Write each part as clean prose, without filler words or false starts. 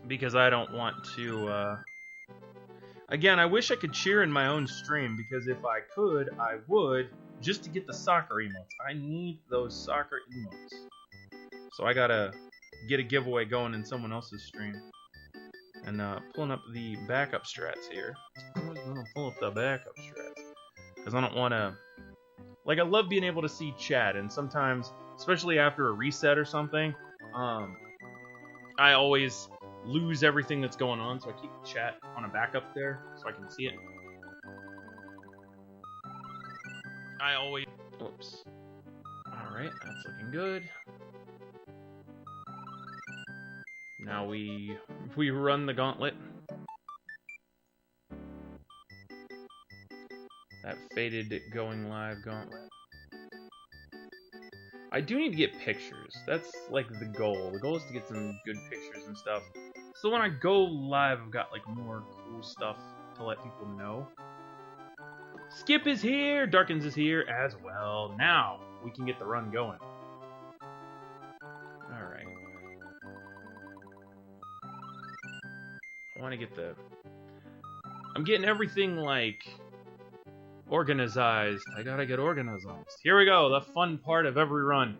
because I don't want to, Again, I wish I could cheer in my own stream, because if I could, I would, just to get the soccer emotes. I need those soccer emotes. So I gotta get a giveaway going in someone else's stream. And pulling up the backup strats here. I'm always gonna pull up the backup strats, because I don't want to... Like, I love being able to see chat, and sometimes, especially after a reset or something, I always lose everything that's going on, so I keep chat on a backup there, so I can see it. I always... Oops. Alright, that's looking good. Now we run the gauntlet. That faded going live gauntlet. I do need to get pictures. That's like the goal. The goal is to get some good pictures and stuff. So when I go live, I've got like more cool stuff to let people know. Skip is here! Darkins is here as well. Now we can get the run going. Alright. I want to get the... I'm getting everything, like, organized. I gotta get organized. Here we go, the fun part of every run,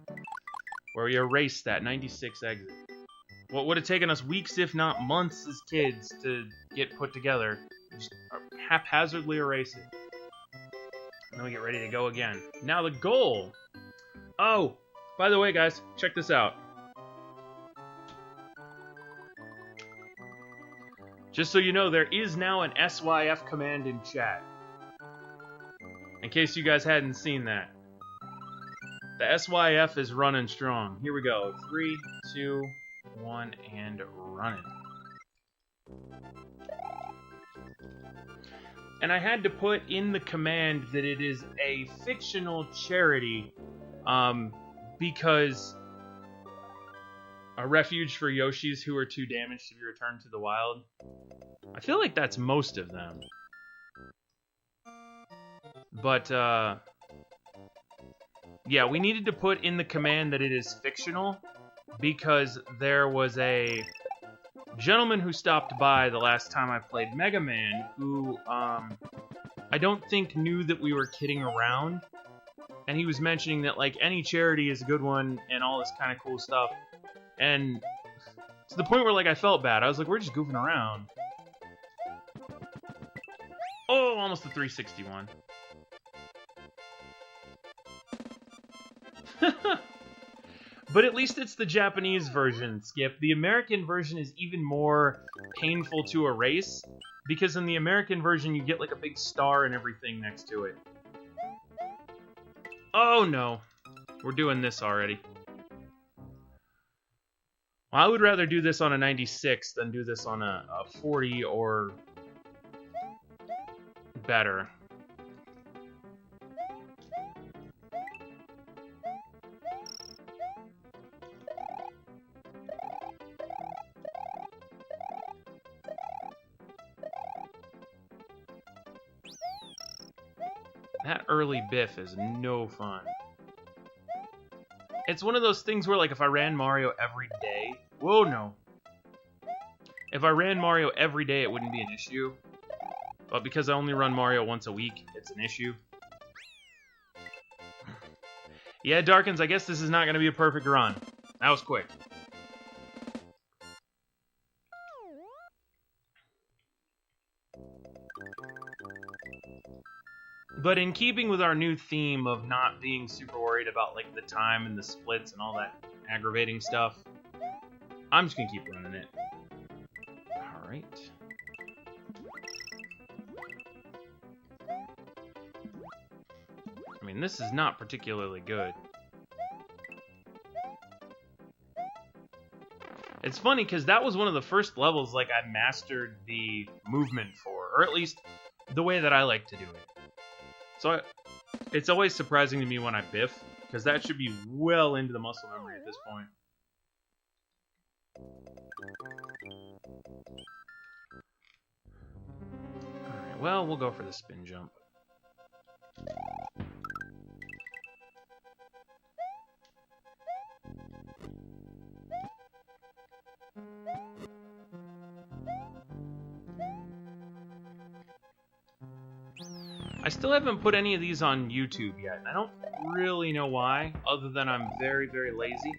where we erase that 96 exit. What would have taken us weeks, if not months, as kids to get put together. Just haphazardly erase it. And then we get ready to go again. Now the goal... Oh, by the way, guys, check this out. Just so you know, there is now an SYF command in chat. In case you guys hadn't seen that. The SYF is running strong. Here we go. 3, 2, 1, and running. And I had to put in the command that it is a fictional charity, because a refuge for Yoshis who are too damaged to be returned to the wild. I feel like that's most of them. But, yeah, we needed to put in the command that it is fictional, because there was a gentleman who stopped by the last time I played Mega Man who, I don't think knew that we were kidding around. And he was mentioning that, like, any charity is a good one and all this kind of cool stuff. And to the point where, like, I felt bad. I was like, we're just goofing around. Oh, almost a 361. But at least it's the Japanese version, Skip. The American version is even more painful to erase, because in the American version you get like a big star and everything next to it. Oh no, we're doing this already. Well, I would rather do this on a 96 than do this on a 40 or better. That early biff is no fun. It's one of those things where, like, if I ran Mario every day... Whoa, no. If I ran Mario every day, it wouldn't be an issue. But because I only run Mario once a week, it's an issue. Yeah, Darkins, I guess this is not going to be a perfect run. That was quick. But in keeping with our new theme of not being super worried about, like, the time and the splits and all that aggravating stuff, I'm just gonna keep running it. Alright. I mean, this is not particularly good. It's funny, because that was one of the first levels, like, I mastered the movement for, or at least the way that I like to do it. So, it's always surprising to me when I biff, because that should be well into the muscle memory at this point. Alright, well, we'll go for the spin jump. I still haven't put any of these on YouTube yet, and I don't really know why, other than I'm very, very lazy.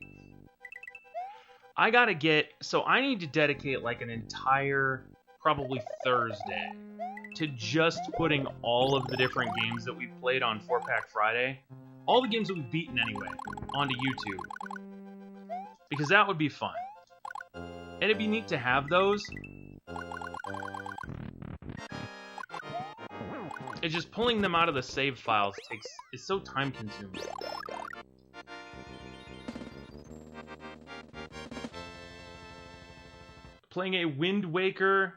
I gotta get... So I need to dedicate like an entire, probably Thursday, to just putting all of the different games that we've played on 4-Pack Friday, all the games that we've beaten anyway, onto YouTube. Because that would be fun. And it'd be neat to have those. It's just pulling them out of the save files is so time consuming. Playing a Wind Waker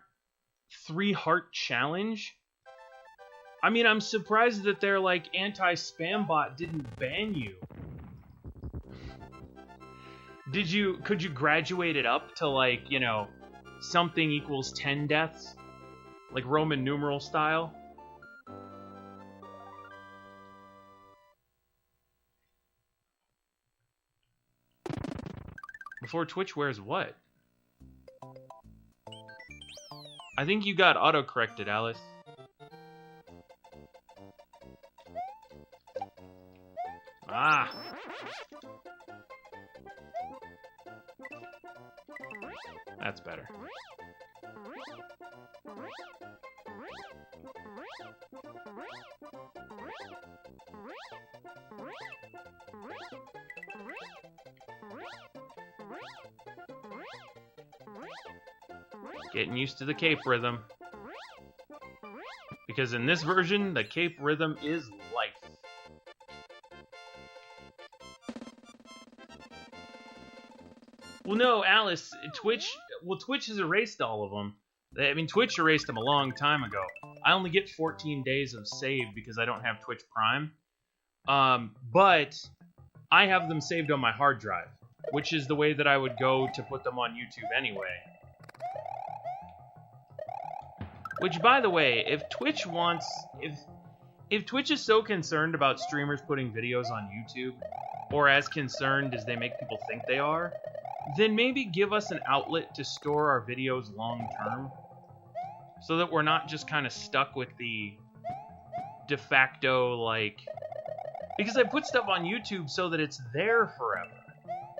3-heart challenge? I mean, I'm surprised that their, like, anti-spam bot didn't ban you. Could you graduate it up to, like, you know, something equals 10 deaths? Like Roman numeral style? Before Twitch wears what? I think you got auto-corrected, Alice. Ah! That's better. Getting used to the cape rhythm. Because in this version, the cape rhythm is life. Well, no, Alice, Twitch has erased all of them. I mean, Twitch erased them a long time ago. I only get 14 days of save because I don't have Twitch Prime. But I have them saved on my hard drive, which is the way that I would go to put them on YouTube anyway. Which, by the way, if Twitch is so concerned about streamers putting videos on YouTube, or as concerned as they make people think they are, then maybe give us an outlet to store our videos long term, so that we're not just kind of stuck with the de facto, like... Because I put stuff on YouTube so that it's there forever.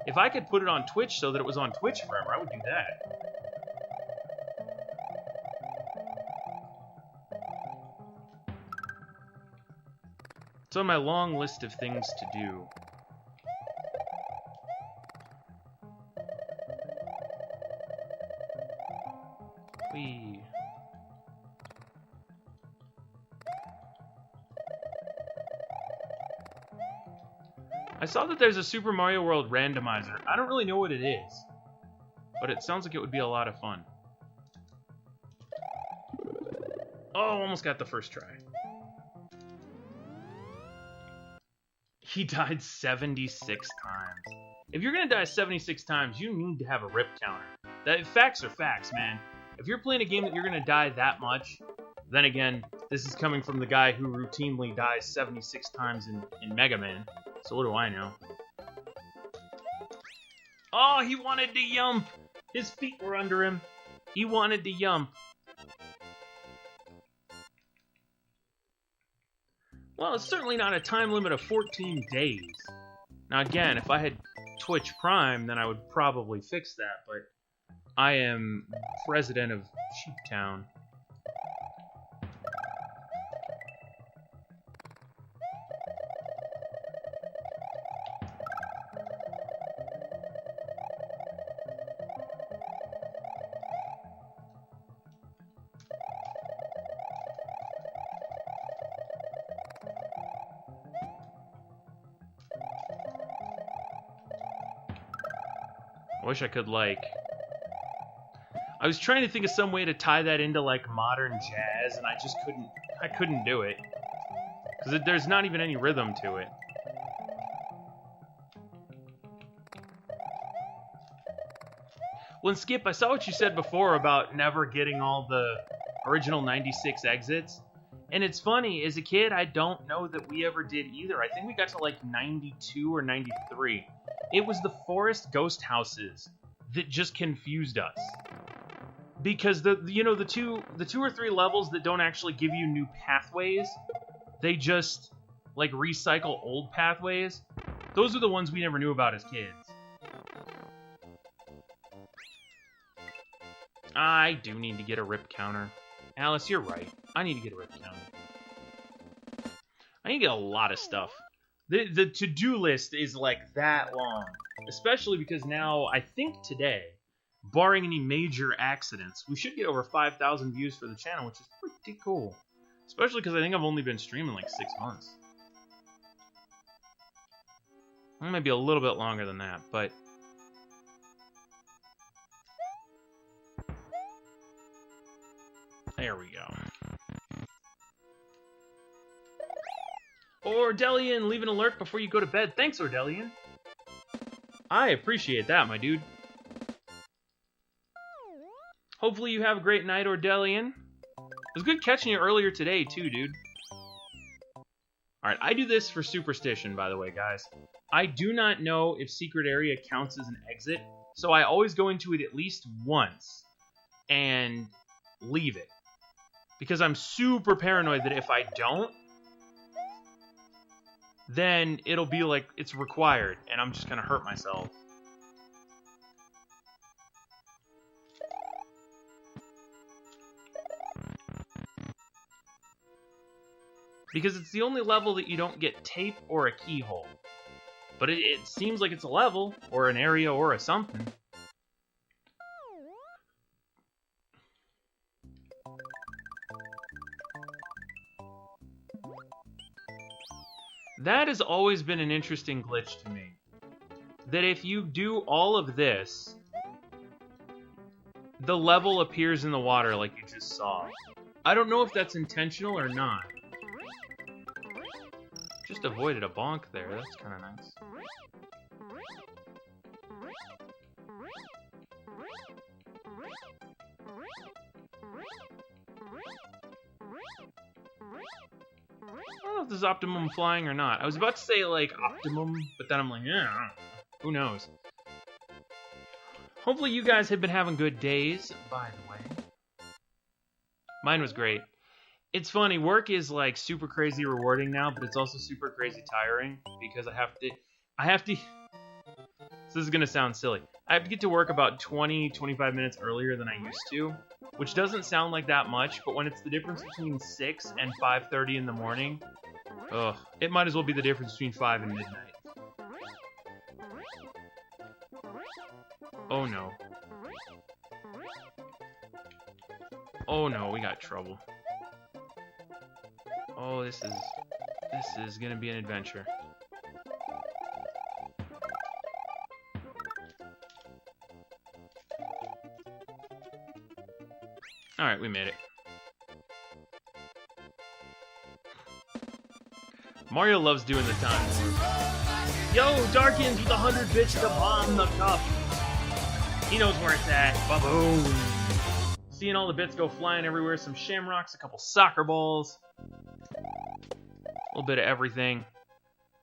If I could put it on Twitch so that it was on Twitch forever, I would do that. It's on my long list of things to do. Whee. I saw that there's a Super Mario World randomizer. I don't really know what it is, but it sounds like it would be a lot of fun. Oh, almost got the first try. He died 76 times. If you're gonna die 76 times, you need to have a rip counter. Facts are facts, man. If you're playing a game that you're gonna die that much, then again, this is coming from the guy who routinely dies 76 times in Mega Man. So what do I know? Oh, he wanted to yump! His feet were under him. He wanted to yump. Well, it's certainly not a time limit of 14 days. Now again, if I had Twitch Prime, then I would probably fix that, but I am president of Sheeptown. I wish I could, like... I was trying to think of some way to tie that into, like, modern jazz, and I just couldn't... I couldn't do it. Because there's not even any rhythm to it. Well, and Skip, I saw what you said before about never getting all the original 96 exits. And it's funny, as a kid, I don't know that we ever did either. I think we got to, like, 92 or 93. It was the forest ghost houses that just confused us, because the two or three levels that don't actually give you new pathways they just, like, recycle old pathways. Those are the ones we never knew about as kids. I do need to get a rip counter. Alice, you're right. I need to get a rip counter. I need to get a lot of stuff. The to-do list is, like, that long. Especially because now, I think today, barring any major accidents, we should get over 5,000 views for the channel, which is pretty cool. Especially because I think I've only been streaming like 6 months. It might be a little bit longer than that, but... There we go. Ordelian, leave an alert before you go to bed. Thanks, Ordelian. I appreciate that, my dude. Hopefully you have a great night, Ordelian. It was good catching you earlier today, too, dude. Alright, I do this for superstition, by the way, guys. I do not know if secret area counts as an exit, so I always go into it at least once and leave it. Because I'm super paranoid that if I don't, then it'll be like it's required, and I'm just gonna hurt myself. Because it's the only level that you don't get tape or a keyhole. But it seems like it's a level, or an area, or a something. That has always been an interesting glitch to me. That if you do all of this, the level appears in the water like you just saw. I don't know if that's intentional or not. Just avoided a bonk there, that's kind of nice. I don't know if this is optimum flying or not. I was about to say, like, optimum, but then I'm like, yeah, who knows. Hopefully you guys have been having good days, by the way. Mine was great. It's funny, work is, like, super crazy rewarding now, but it's also super crazy tiring, because I have to, so this is gonna sound silly. I have to get to work about 20-25 minutes earlier than I used to, which doesn't sound like that much, but when it's the difference between 6 and 5:30 in the morning, ugh, it might as well be the difference between 5 and midnight. Oh no. Oh no, we got trouble. Oh, this is gonna be an adventure. Alright, we made it. Mario loves doing the time warp. Yo, Darkins with 100 bits to bomb the cup. He knows where it's at. Ba-boom. Seeing all the bits go flying everywhere. Some shamrocks, a couple soccer balls. A little bit of everything.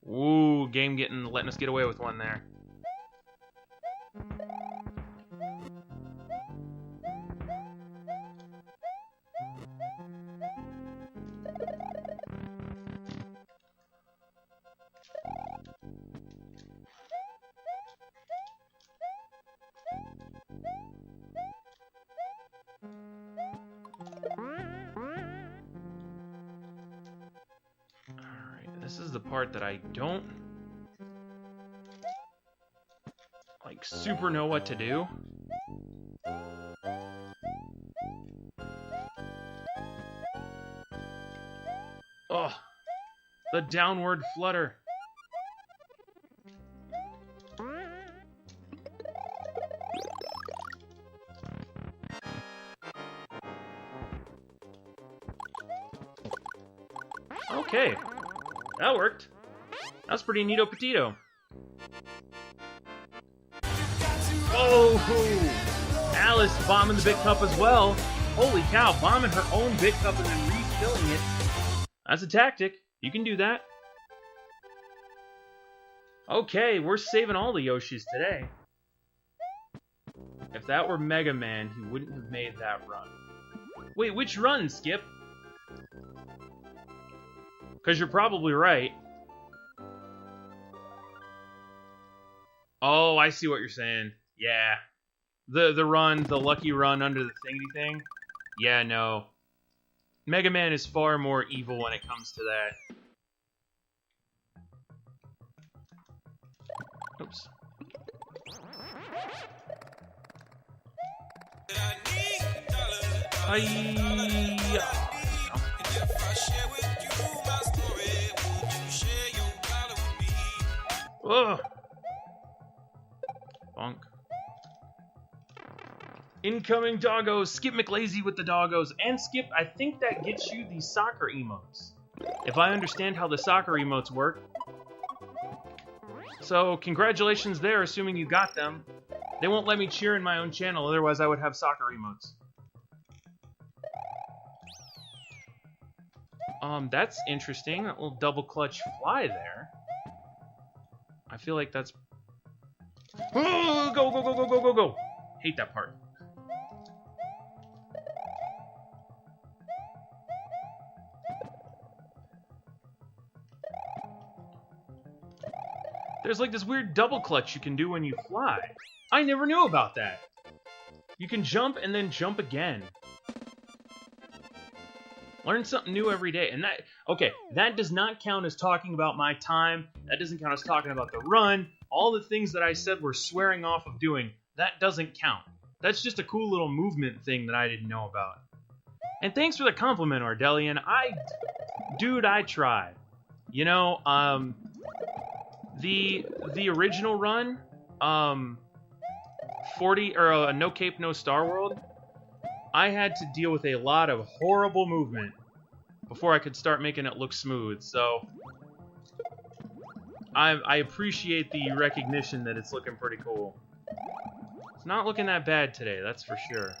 Ooh, game letting us get away with one there. This is the part that I don't, like, super know what to do. Oh, the downward flutter. Okay. That worked. That's pretty neato petito. Oh! Alice bombing the big cup as well. Holy cow, bombing her own big cup and then refilling it. That's a tactic. You can do that. Okay, we're saving all the Yoshis today. If that were Mega Man, he wouldn't have made that run. Wait, which run, Skip? Because you're probably right. Oh, I see what you're saying. Yeah. The run, the lucky run under the thingy thing. Yeah, no. Mega Man is far more evil when it comes to that. Oops. Ugh. Bonk. Incoming doggos. Skip McLazy with the doggos. And Skip, I think that gets you the soccer emotes. If I understand how the soccer emotes work. So, congratulations there, assuming you got them. They won't let me cheer in my own channel, otherwise I would have soccer emotes. That's interesting. That little double clutch fly there. I feel like that's... Oh, go, go, go, go, go, go, go! Hate that part. There's like this weird double clutch you can do when you fly. I never knew about that. You can jump and then jump again. Learn something new every day. And that, okay, that does not count as talking about my time. That doesn't count as talking about the run. All the things that I said we're swearing off of doing, that doesn't count. That's just a cool little movement thing that I didn't know about. And thanks for the compliment, Ordelian. Dude, I tried. You know, the original run, 40, or No Cape, No Star World, I had to deal with a lot of horrible movement before I could start making it look smooth, so I appreciate the recognition that it's looking pretty cool. It's not looking that bad today, that's for sure.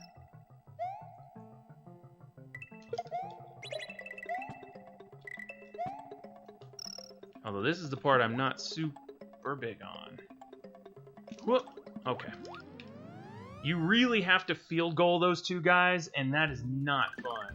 Although this is the part I'm not super big on. Whoop! Okay. You really have to field goal those two guys, and that is not fun.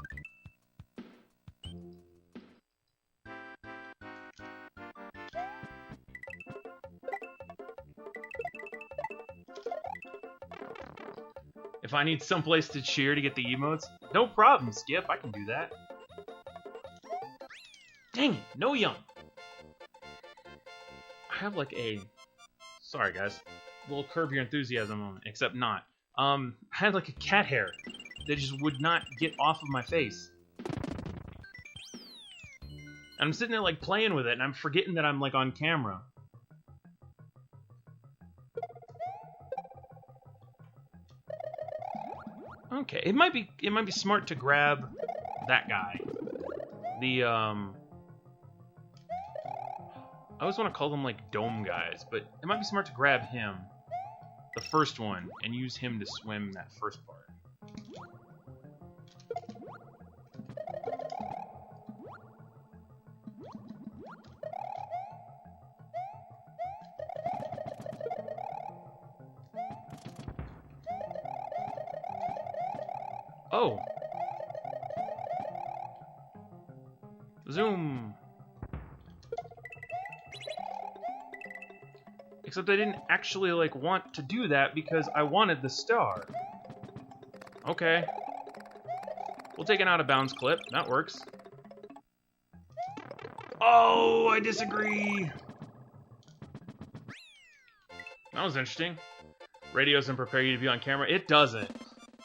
If I need someplace to cheer to get the emotes, no problem, Skip. I can do that. Dang it, no young. I have like a... Sorry, guys. A little Curb Your Enthusiasm moment, except not. I had like a cat hair that just would not get off of my face. And I'm sitting there like playing with it, and I'm forgetting that I'm like on camera. Okay, it might be smart to grab that guy. The I always want to call them like dome guys, but it might be smart to grab him, the first one, and use him to swim that first part. Oh! Zoom! Except I didn't actually, like, want to do that because I wanted the star. Okay. We'll take an out-of-bounds clip. That works. Oh, I disagree! That was interesting. Radio doesn't prepare you to be on camera. It doesn't.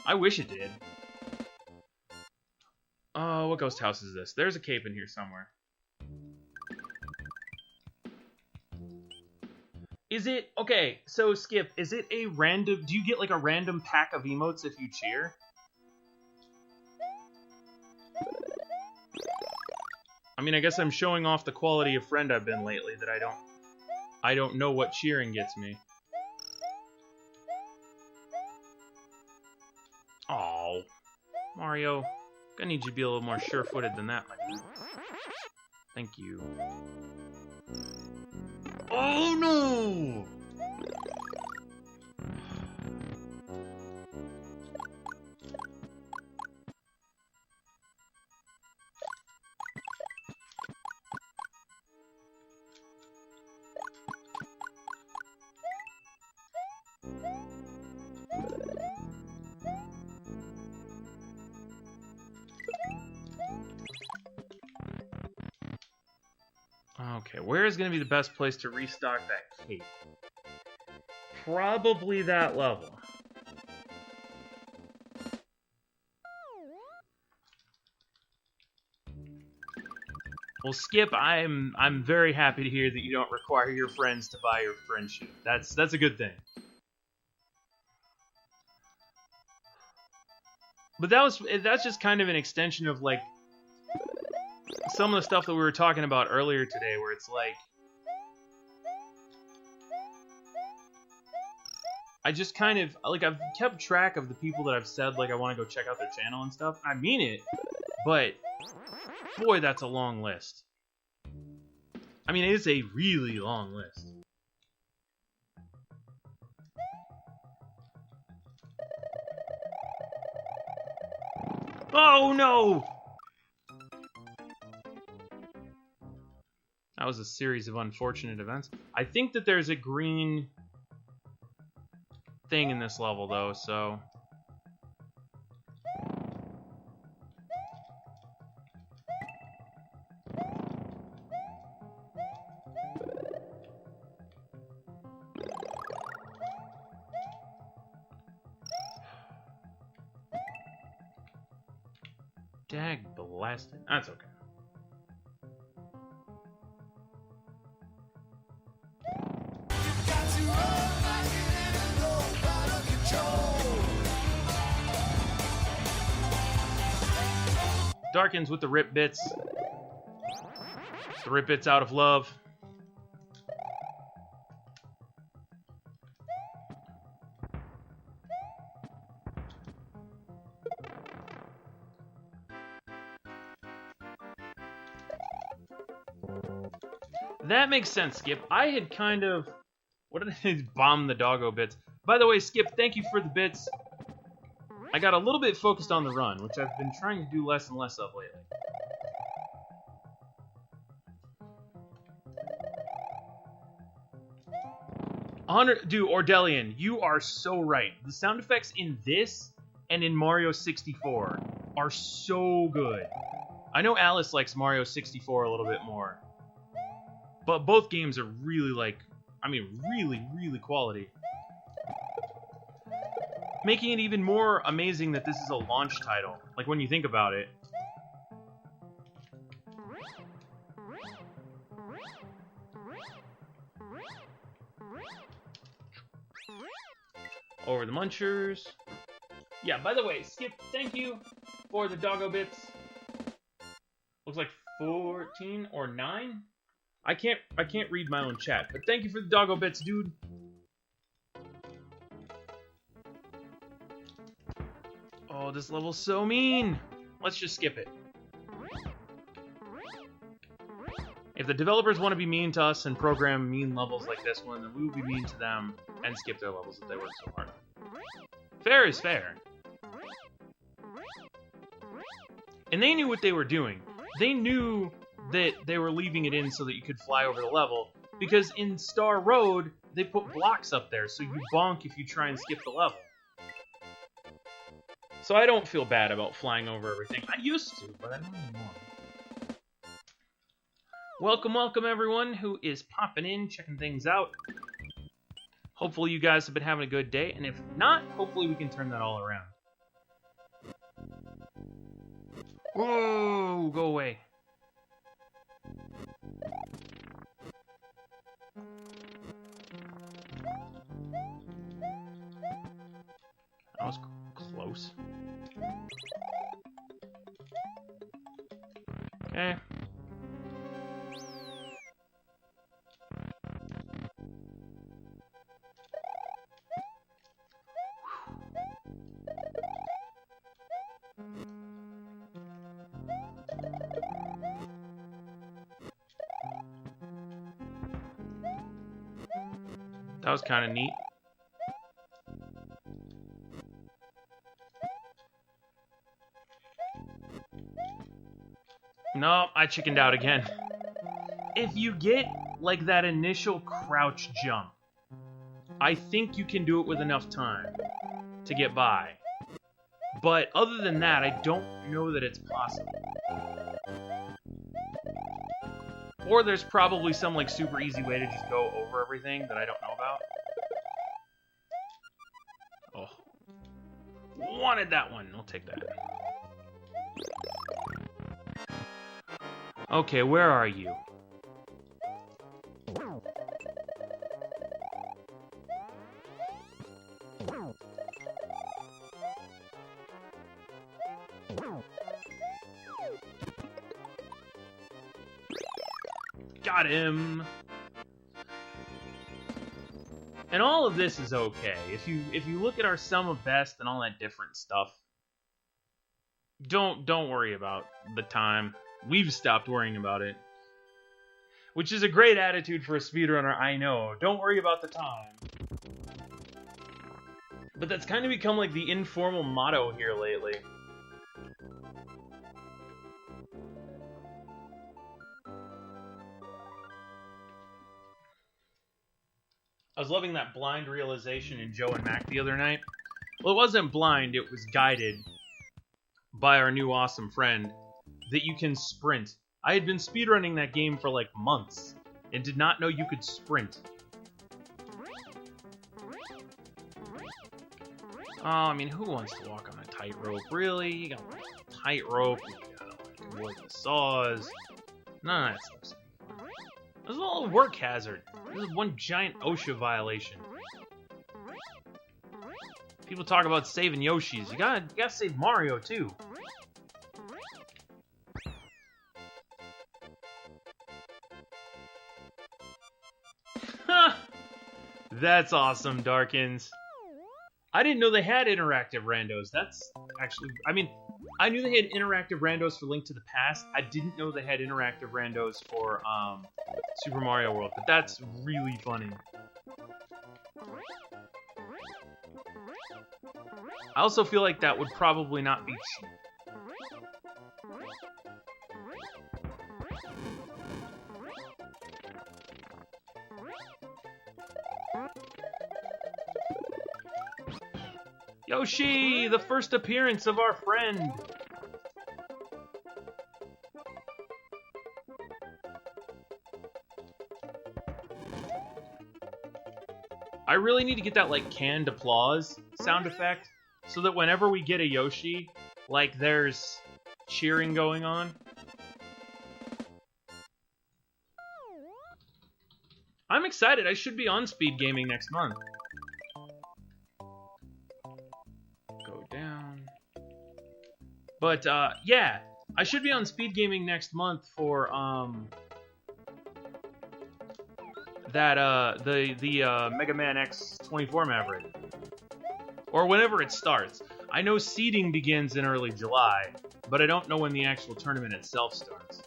I wish it did. Oh, what ghost house is this? There's a cape in here somewhere. Is it... Okay, so Skip, is it a random... Do you get like a random pack of emotes if you cheer? I mean, I guess I'm showing off the quality of friend I've been lately, that I don't know what cheering gets me. Oh, Mario, I need you to be a little more sure-footed than that, my dude. Thank you. Oh no! Okay, where is going to be the best place to restock that cape? Probably that level. Well, Skip, I'm very happy to hear that you don't require your friends to buy your friendship. That's a good thing. But that's just kind of an extension of like some of the stuff that we were talking about earlier today, where it's like I just kind of like I've kept track of the people that I've said like I want to go check out their channel and stuff. I mean it, but boy, that's a long list. I mean, it is a really long list. Oh no! That was a series of unfortunate events. I think that there's a green thing in this level, though, so... Dag blasted. That's okay. Darkins with the rip bits. The rip bits out of love. That makes sense, Skip. I had kind of... What did I bomb the doggo bits? By the way, Skip, thank you for the bits. I got a little bit focused on the run, which I've been trying to do less and less of lately. Dude, Ordelian, you are so right. The sound effects in this and in Mario 64 are so good. I know Alice likes Mario 64 a little bit more. But both games are really, like, I mean, really, really quality. Making it even more amazing that this is a launch title. Like, when you think about it. Over the munchers. Yeah, by the way, Skip, thank you for the doggo bits. Looks like 14 or 9? I can't read my own chat, but thank you for the doggo bits, dude. Oh, this level's so mean. Let's just skip it. If the developers want to be mean to us and program mean levels like this one, then we will be mean to them and skip their levels that they work so hard on. Fair is fair. And they knew what they were doing. They knew that they were leaving it in so that you could fly over the level, because in Star Road, they put blocks up there, so you bonk if you try and skip the level. So I don't feel bad about flying over everything. I used to, but I don't anymore. Welcome, welcome everyone who is popping in, checking things out. Hopefully you guys have been having a good day, and if not, hopefully we can turn that all around. Whoa, go away. That was close. Okay. That was kind of neat. No, I chickened out again. If you get, like, that initial crouch jump, I think you can do it with enough time to get by. But other than that, I don't know that it's possible. Or there's probably some like super easy way to just go over everything that I don't know about. Oh. Wanted that one. I'll take that. Okay, where are you? Got him. And all of this is okay. If you look at our sum of best and all that different stuff, don't worry about the time. We've stopped worrying about it. Which is a great attitude for a speedrunner, I know. Don't worry about the time. But that's kind of become like the informal motto here lately. I was loving that blind realization in Joe and Mac the other night. Well, it wasn't blind, it was guided by our new awesome friend that you can sprint. I had been speedrunning that game for like months and did not know you could sprint. Oh, I mean, who wants to walk on a tightrope? Really? You gotta walk on a tightrope, you gotta like avoid the saws. None of that stuff's fun. This is all a work hazard. This is one giant OSHA violation. People talk about saving Yoshis. You gotta save Mario too. That's awesome, Darkins. I didn't know they had interactive randos. That's actually... I mean, I knew they had interactive randos for Link to the Past. I didn't know they had interactive randos for Super Mario World, but that's really funny. I also feel like that would probably not be cheap. Yoshi, the first appearance of our friend. I really need to get that like canned applause sound effect so that whenever we get a Yoshi, like there's cheering going on. I'm excited. I should be on Speed Gaming next month. But, yeah, I should be on Speed Gaming next month for, the Mega Man X24 Maverick. Or whenever it starts. I know seeding begins in early July, but I don't know when the actual tournament itself starts.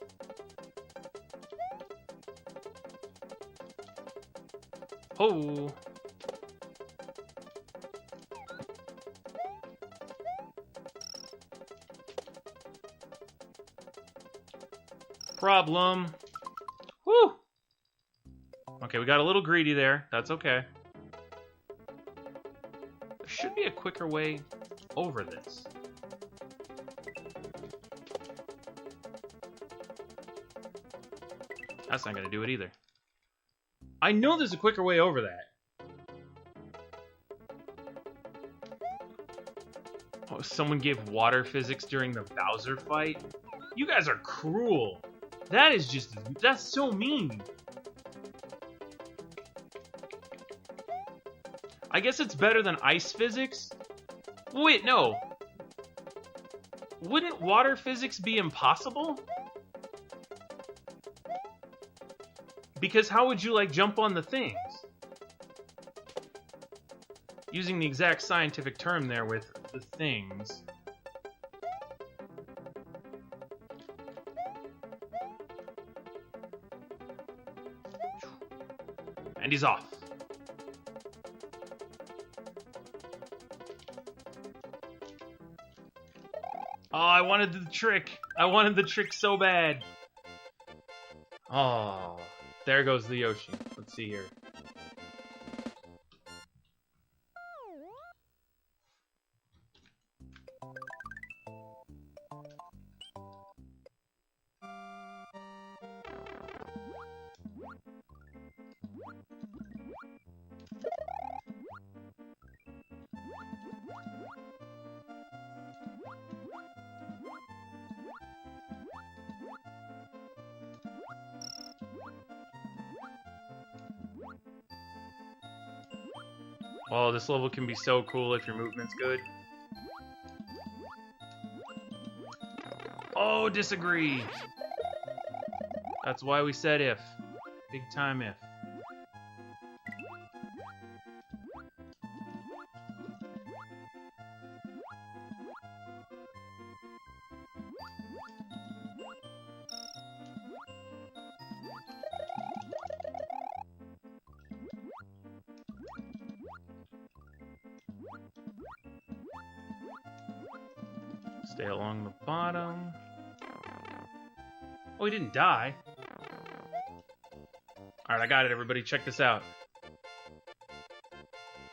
Oh. Problem. Whew. Okay, we got a little greedy there. That's okay. There should be a quicker way over this. That's not gonna do it either. I know there's a quicker way over that. Oh, someone gave water physics during the Bowser fight? You guys are cruel. That is just... that's so mean. I guess it's better than ice physics? Wait, no. Wouldn't water physics be impossible? Because how would you, like, jump on the things? Using the exact scientific term there with the things. And he's off. Oh, I wanted the trick. I wanted the trick so bad. Oh, there goes the Yoshi. Let's see here. Oh, this level can be so cool if your movement's good. Oh, disagree. That's why we said if. Big time if. Stay along the bottom. Oh, he didn't die. Alright, I got it, everybody. Check this out.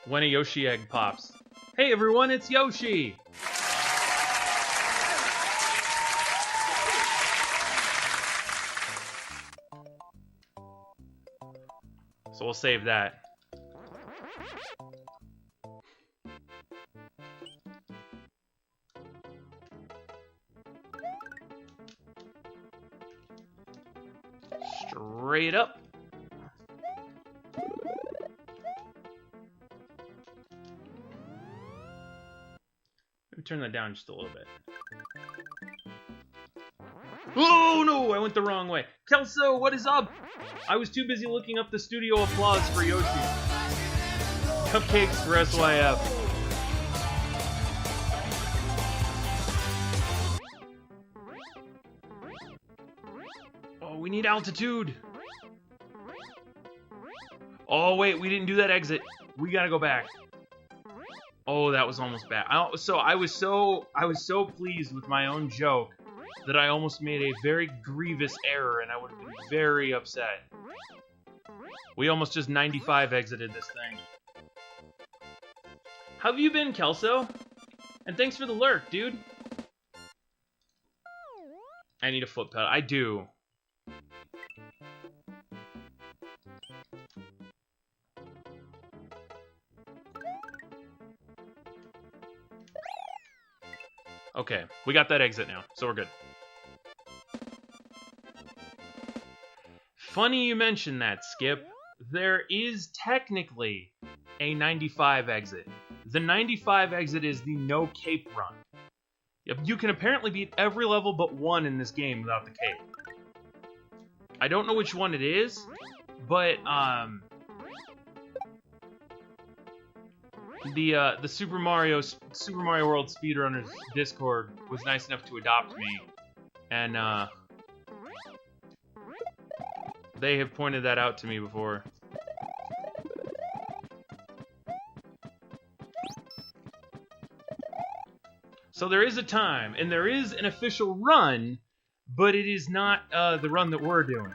When a Yoshi egg pops. Hey, everyone, it's Yoshi! So we'll save that. Straight up. Maybe turn that down just a little bit. Oh no, I went the wrong way. Kelso, what is up? I was too busy looking up the studio applause for Yoshi. Cupcakes for SYF. Oh, we need altitude. Oh wait, we didn't do that exit. We gotta go back. Oh, that was almost bad. I was so pleased with my own joke that I almost made a very grievous error, and I would have been very upset. We almost just 95 exited this thing. How have you been, Kelso? And thanks for the lurk, dude. I need a foot pedal. I do. Okay, we got that exit now, so we're good. Funny you mention that, Skip. There is technically a 95 exit. The 95 exit is the no cape run. You can apparently beat every level but one in this game without the cape. I don't know which one it is, but the Super Mario World Speedrunners Discord was nice enough to adopt me, and they have pointed that out to me before. So there is a time, and there is an official run, but it is not the run that we're doing.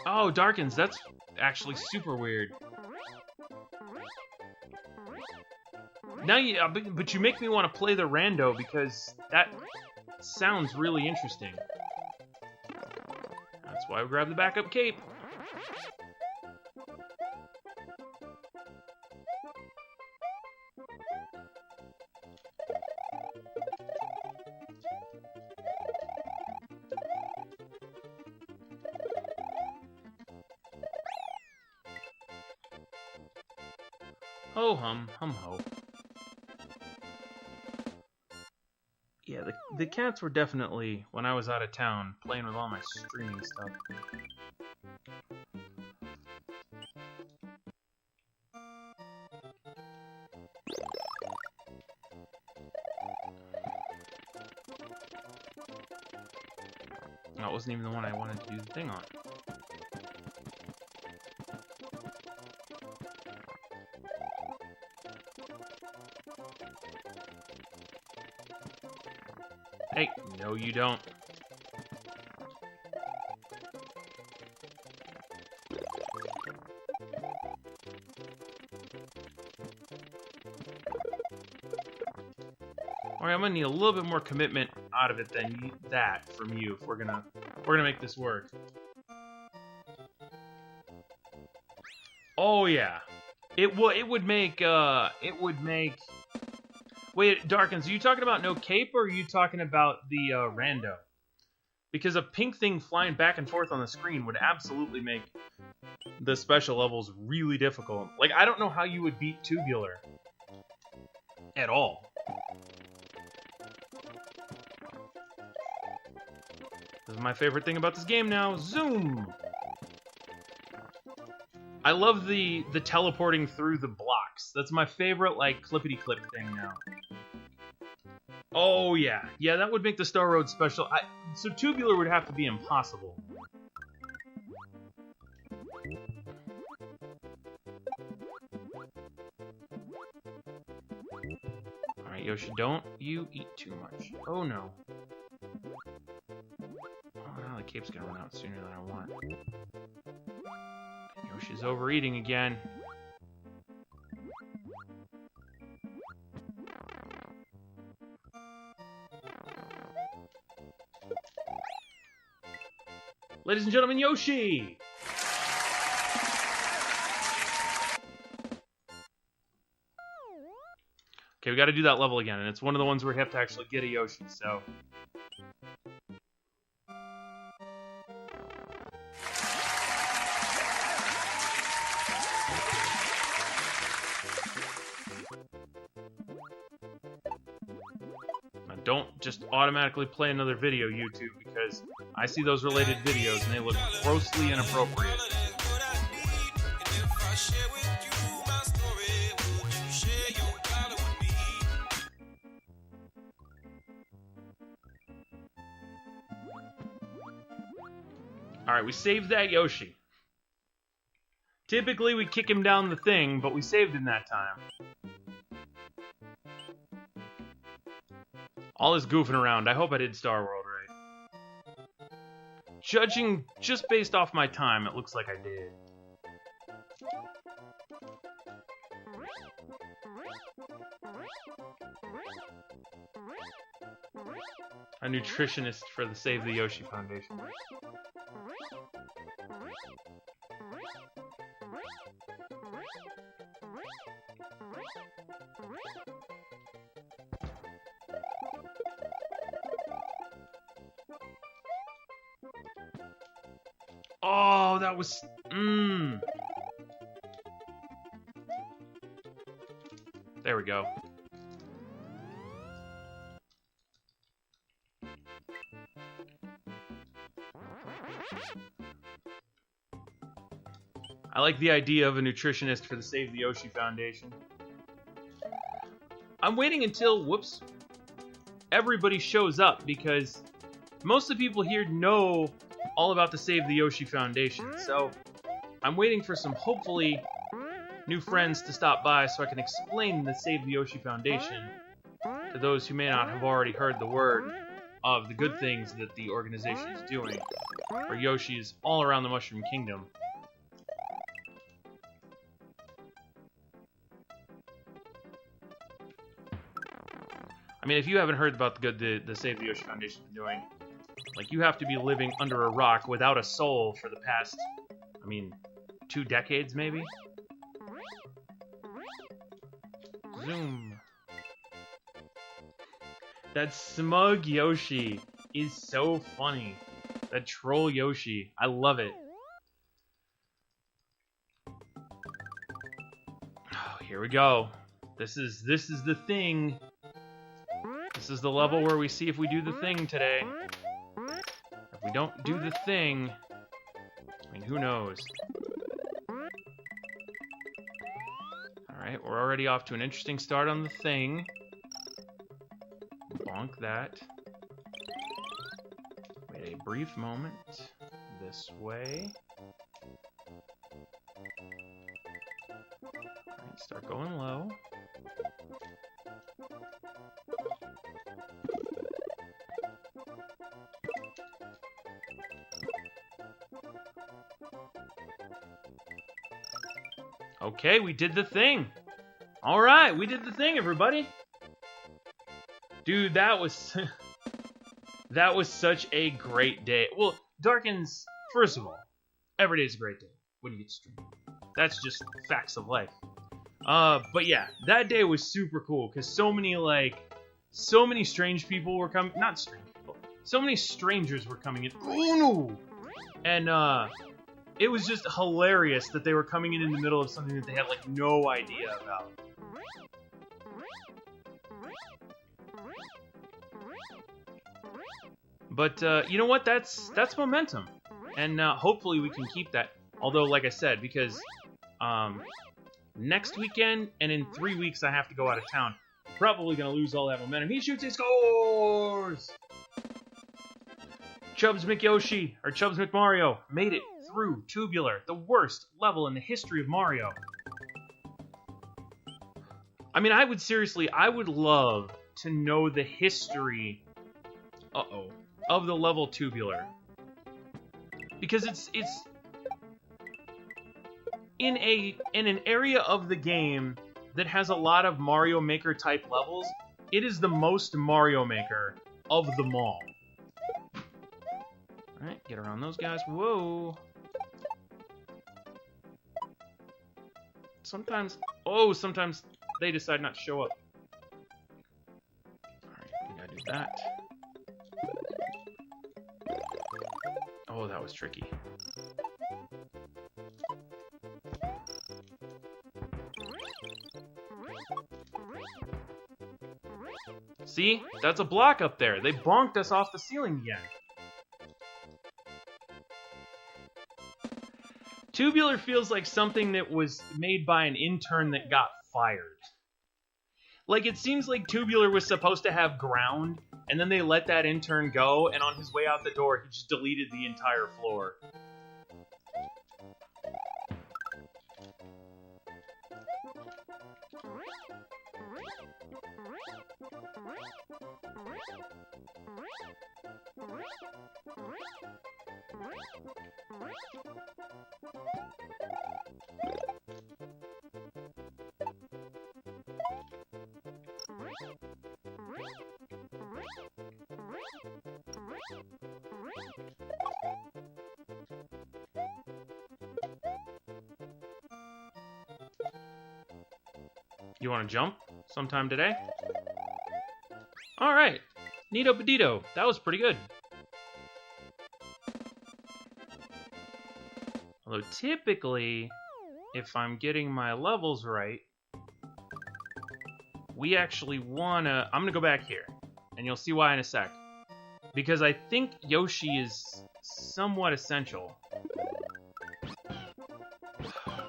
Oh, Darkins, that's actually super weird. Now but you make me want to play the rando because that sounds really interesting. That's why we grabbed the backup cape. Ho hum, hum ho. Yeah, the cats were definitely, when I was out of town, playing with all my streaming stuff. That wasn't even the one I wanted to do the thing on. Hey, no you don't. Alright, I'm gonna need a little bit more commitment out of it than that from you if we're gonna make this work. Oh yeah. It would make Wait, Darkins, are you talking about no cape, or are you talking about the rando? Because a pink thing flying back and forth on the screen would absolutely make the special levels really difficult. Like, I don't know how you would beat Tubular at all. This is my favorite thing about this game now. Zoom! I love the teleporting through the blocks. That's my favorite, like, clippity-clip thing now. Oh, yeah. Yeah, that would make the Star Road special. So Tubular would have to be impossible. Alright, Yoshi, don't you eat too much. Oh, no. Oh, now the cape's gonna run out sooner than I want. Yoshi's overeating again. Ladies and gentlemen, Yoshi! Okay, we gotta do that level again, and it's one of the ones where we have to actually get a Yoshi, so... Now, don't just automatically play another video, YouTube, because I see those related videos and they look grossly inappropriate. Alright, we saved that Yoshi. Typically we kick him down the thing, but we saved him that time. All this goofing around, I hope I did Star World right. Judging just based off my time, it looks like I did. A nutritionist for the Save the Yoshi Foundation. Oh, that was... There we go. I like the idea of a nutritionist for the Save the Yoshi Foundation. I'm waiting until, whoops, everybody shows up, because most of the people here know all about the Save the Yoshi Foundation, so I'm waiting for some, hopefully, new friends to stop by so I can explain the Save the Yoshi Foundation to those who may not have already heard the word of the good things that the organization is doing for Yoshis all around the Mushroom Kingdom. I mean, if you haven't heard about the good the Save the Yoshi Foundation is doing, like, you have to be living under a rock without a soul for the past, I mean, 2 decades, maybe? Zoom. That smug Yoshi is so funny. That troll Yoshi. I love it. Oh, here we go. This is the thing. This is the level where we see if we do the thing today. If we don't do the thing, I mean, who knows? Alright, we're already off to an interesting start on the thing. Bonk that. Wait a brief moment. This way. Alright, start going low. Okay, we did the thing. All right, we did the thing, everybody. Dude, that was that was such a great day. Well, Darkins, first of all, every day's a great day when you get to stream. That's just facts of life. But yeah, that day was super cool because so many strange people were coming. Not strange people. So many strangers were coming in. Oh no! And it was just hilarious that they were coming in the middle of something that they had like no idea about. But you know what? That's momentum, and hopefully we can keep that. Although, like I said, because next weekend and in 3 weeks I have to go out of town. Probably gonna lose all that momentum. He shoots, he scores! Chubbs McYoshi, or Chubbs McMario, made it through Tubular, the worst level in the history of Mario. I mean, I would love to know the history, of the level Tubular. Because it's in an area of the game that has a lot of Mario Maker type levels, it is the most Mario Maker of them all. Alright, get around those guys. Whoa. Sometimes they decide not to show up. Alright, we gotta do that. Oh, that was tricky. See? That's a block up there. They bonked us off the ceiling again. Tubular feels like something that was made by an intern that got fired. Like, it seems like Tubular was supposed to have ground, and then they let that intern go, and on his way out the door, he just deleted the entire floor. You want to jump sometime today? Alright. Neato Badito. That was pretty good. Although typically, if I'm getting my levels right, we actually wanna... I'm gonna go back here, and you'll see why in a sec. Because I think Yoshi is somewhat essential.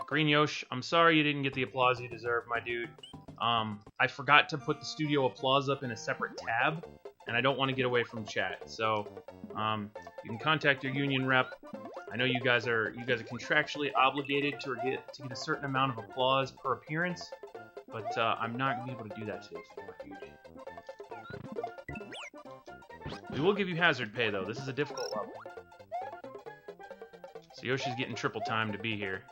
Green Yosh, I'm sorry you didn't get the applause you deserve, my dude. I forgot to put the studio applause up in a separate tab, and I don't want to get away from chat. So, you can contact your union rep. I know you guys are contractually obligated to get a certain amount of applause per appearance, but I'm not gonna be able to do that today for you, dude. We will give you hazard pay though. This is a difficult level. So Yoshi's getting triple time to be here.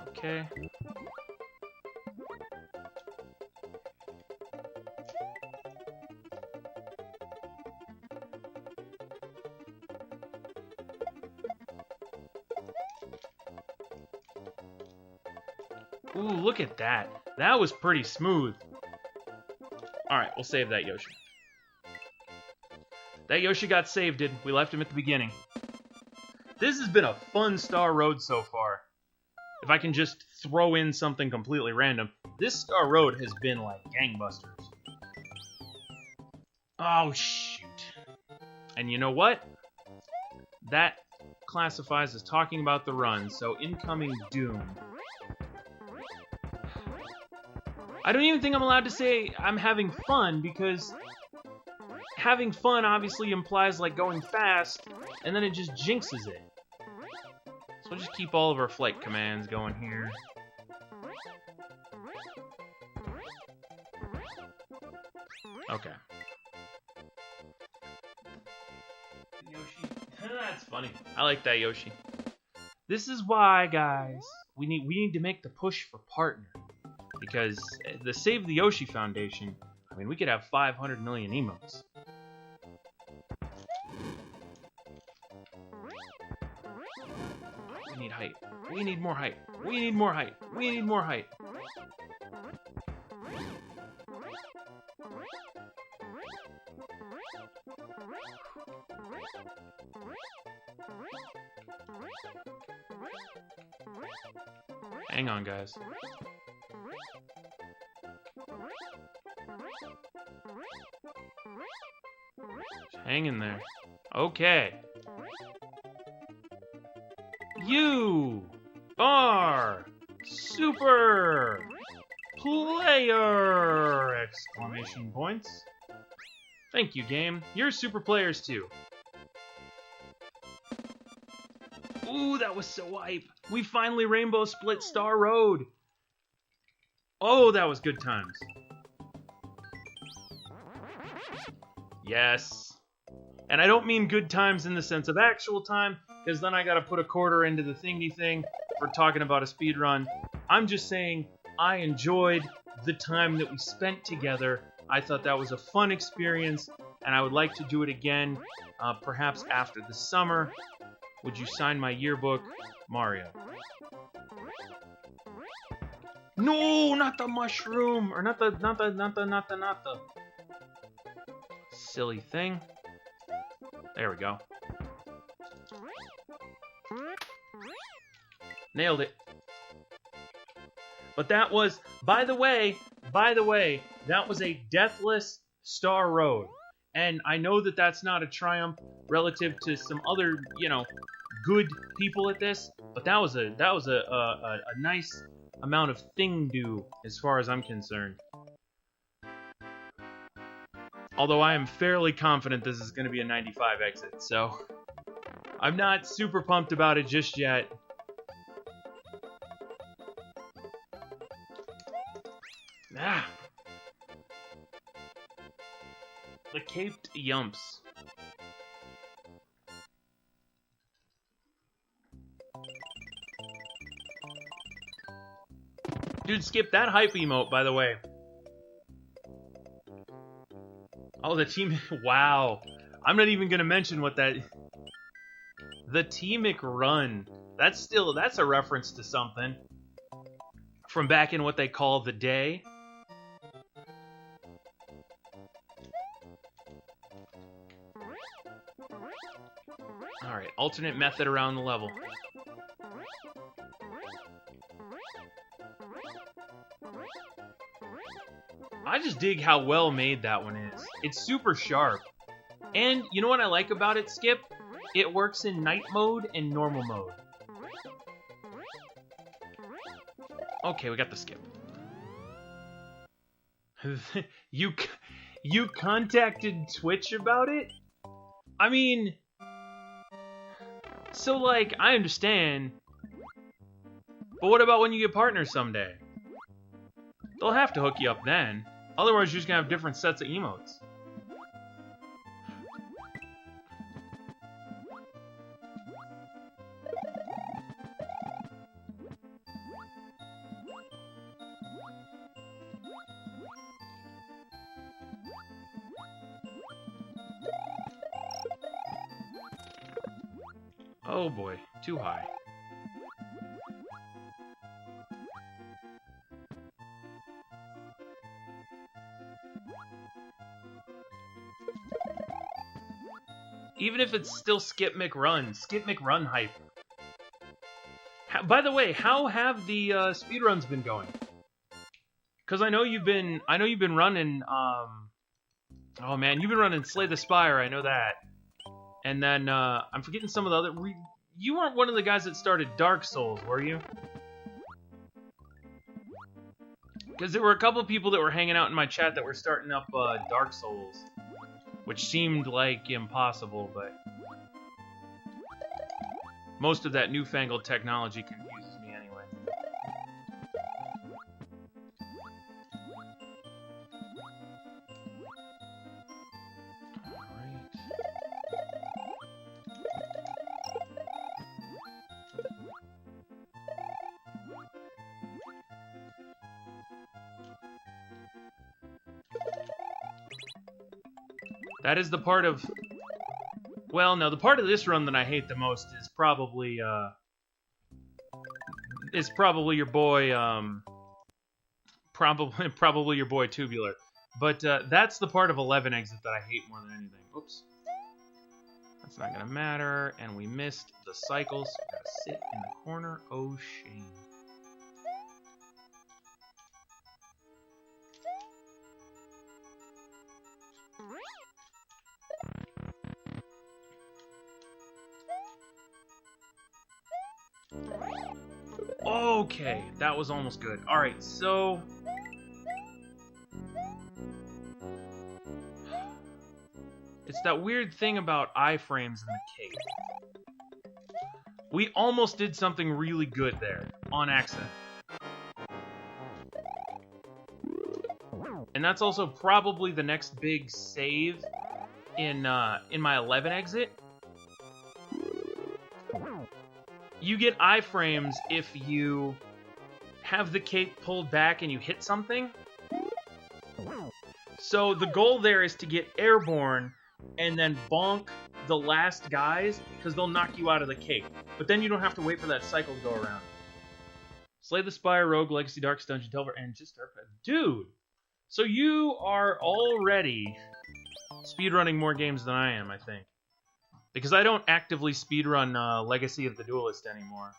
Okay. Ooh, look at that. That was pretty smooth. Alright, we'll save that Yoshi. That Yoshi got saved, we left him at the beginning. This has been a fun Star Road so far. If I can just throw in something completely random, this Star Road has been like gangbusters. Oh, shoot. And you know what? That classifies as talking about the run, so incoming Doom. I don't even think I'm allowed to say I'm having fun, because having fun obviously implies like going fast, and then it just jinxes it. So we'll just keep all of our flight commands going here. Okay. Yoshi. That's funny. I like that Yoshi. This is why, guys, we need to make the push for partner. Because the Save the Yoshi Foundation, I mean, we could have 500 million emotes. I need height. We need more height. We need more height. We need more height. Hang on, guys. Just hang in there. Okay. You are super player! Exclamation points. Thank you, game. You're super players too. Ooh, that was so hype. We finally rainbow split Star Road. Oh, that was good times. Yes. And I don't mean good times in the sense of actual time, because then I gotta put a quarter into the thingy thing for talking about a speedrun. I'm just saying I enjoyed the time that we spent together. I thought that was a fun experience, and I would like to do it again, perhaps after the summer. Would you sign my yearbook, Mario? No, not the mushroom, or not the silly thing. There we go. Nailed it. But that was, by the way, that was a deathless Star Road. And I know that that's not a triumph relative to some other, you know, good people at this, but that was a nice amount of thing do as far as I'm concerned. Although I am fairly confident this is going to be a 95 exit, so I'm not super pumped about it just yet. Ah. The Caped Yumps. Dude, skip that hype emote, by the way. Oh, the team... Wow. I'm not even going to mention what that... The Teamic Run. That's a reference to something. From back in what they call the day. Alright, alternate method around the level. I just dig how well made that one is. It's super sharp. And you know what I like about it, Skip? It works in night mode and normal mode. Okay, we got the skip. You contacted Twitch about it? I mean... So, like, I understand. But what about when you get partners someday? They'll have to hook you up then. Otherwise, you're just gonna have different sets of emotes. Oh boy, too high. Even if it's still Skip McRun hype. By the way, how have the speedruns been going? Because I know you've been running. Oh man, you've been running Slay the Spire. I know that. And then I'm forgetting some of the other. You weren't one of the guys that started Dark Souls, were you? Because there were a couple of people that were hanging out in my chat that were starting up Dark Souls. Which seemed like impossible, but most of that newfangled technology confuses me anyway. Alright. That is the part of... Well, no, the part of this run that I hate the most is probably, is probably your boy, probably your boy Tubular. But that's the part of 11 exit that I hate more than anything. Oops. That's not gonna matter, and we missed the cycles. So we gotta sit in the corner. Oh, shame. Okay, that was almost good. Alright, so... it's that weird thing about iframes in the cave. We almost did something really good there, on accident. And that's also probably the next big save in my 11 exit. You get iframes if you have the cape pulled back and you hit something. So the goal there is to get airborne and then bonk the last guys, because they'll knock you out of the cape. But then you don't have to wait for that cycle to go around. Slay the Spire, Rogue, Legacy, Dark, Dungeon, Delver, and just Dark. Dude! So you are already speedrunning more games than I am, I think. Because I don't actively speedrun Legacy of the Duelist anymore.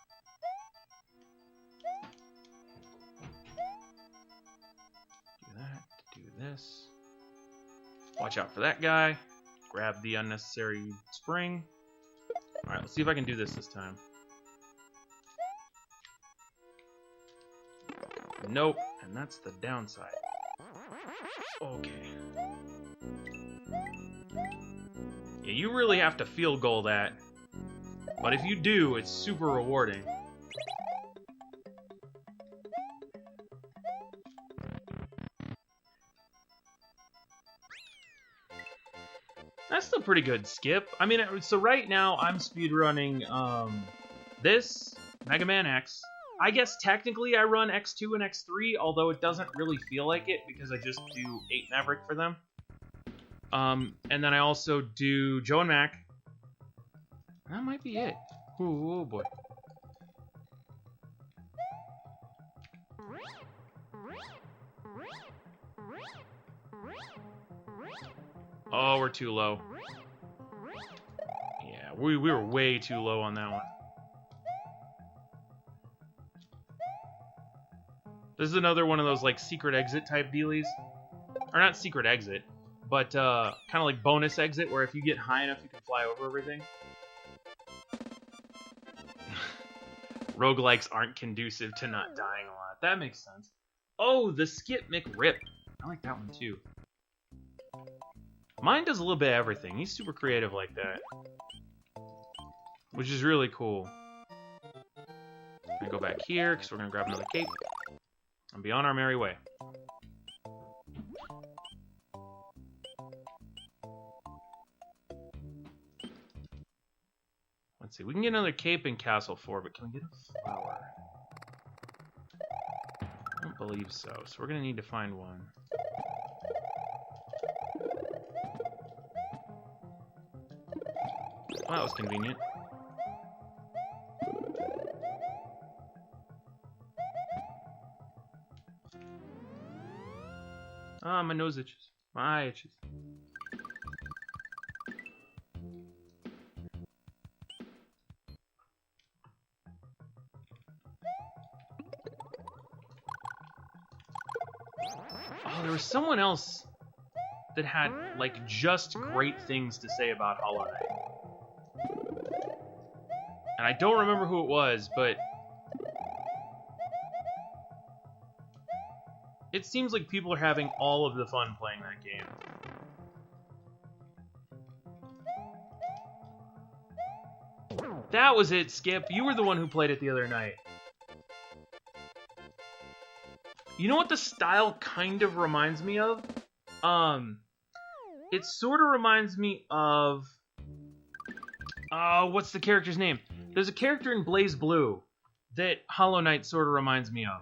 Do that, do this. Watch out for that guy. Grab the unnecessary spring. Alright, let's see if I can do this time. Nope, and that's the downside. Okay. Yeah, you really have to field goal that. But if you do, it's super rewarding. That's still pretty good, Skip. I mean, so right now I'm speedrunning this, Mega Man X. I guess technically I run X2 and X3, although it doesn't really feel like it because I just do 8 Maverick for them. And then I also do Joe and Mac. That might be it. Ooh, oh boy. Oh, we're too low. Yeah, we were way too low on that one. This is another one of those, like, secret exit type dealies. Or not secret exit, but kind of like bonus exit, where if you get high enough, you can fly over everything. Roguelikes aren't conducive to not dying a lot. That makes sense. Oh, the Skip McRip. I like that one, too. Mine does a little bit of everything. He's super creative like that. Which is really cool. I'm gonna go back here, because we're gonna grab another cape. And be on our merry way. Let's see, we can get another cape in Castle 4, but can we get a flower? I don't believe so, so we're gonna need to find one. Well, that was convenient. Ah, my nose itches. My eye itches. Oh, there was someone else that had, like, just great things to say about Hollow Knight. And I don't remember who it was, but it seems like people are having all of the fun playing that game. That was it, Skip. You were the one who played it the other night. You know what the style kind of reminds me of? It sort of reminds me of... what's the character's name? There's a character in Blaze Blue that Hollow Knight sort of reminds me of.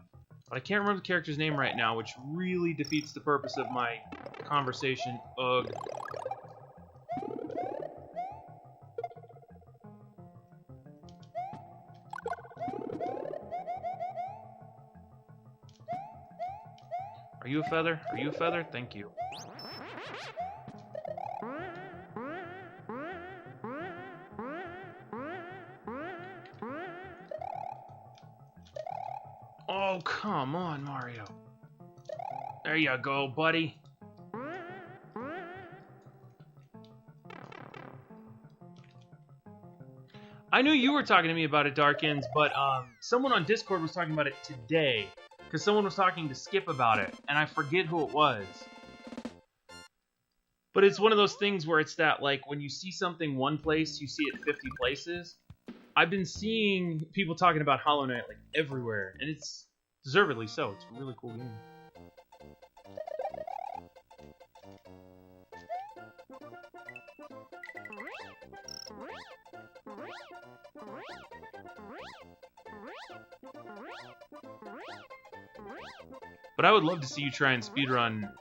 But I can't remember the character's name right now, which really defeats the purpose of my conversation. Ugh. Are you a feather? Are you a feather? Thank you. Oh, come on, Mario. There you go, buddy. I knew you were talking to me about it, Darkins, but someone on Discord was talking about it today. Because someone was talking to Skip about it, and I forget who it was. But it's one of those things where it's that, like, when you see something one place, you see it 50 places. I've been seeing people talking about Hollow Knight, like, everywhere, and it's deservedly so. It's a really cool game. But I would love to see you try and speedrun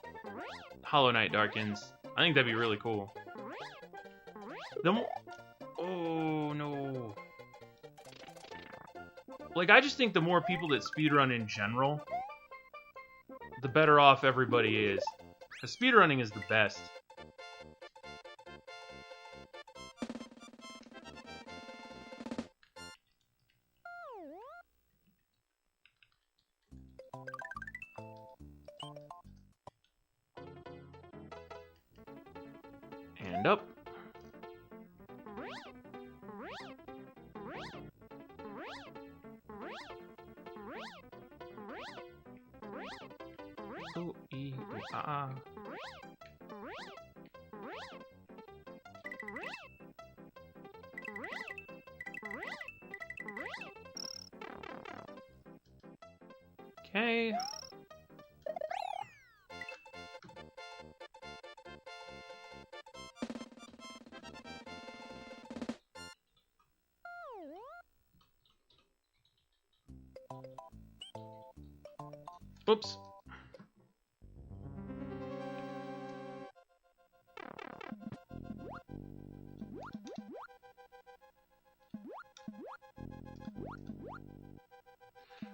Hollow Knight, Darkins. I think that'd be really cool. Oh, no. Like, I just think the more people that speedrun in general, the better off everybody is. Because speedrunning is the best. And up. Ooh, ee, ooh, ah. Okay. Oops.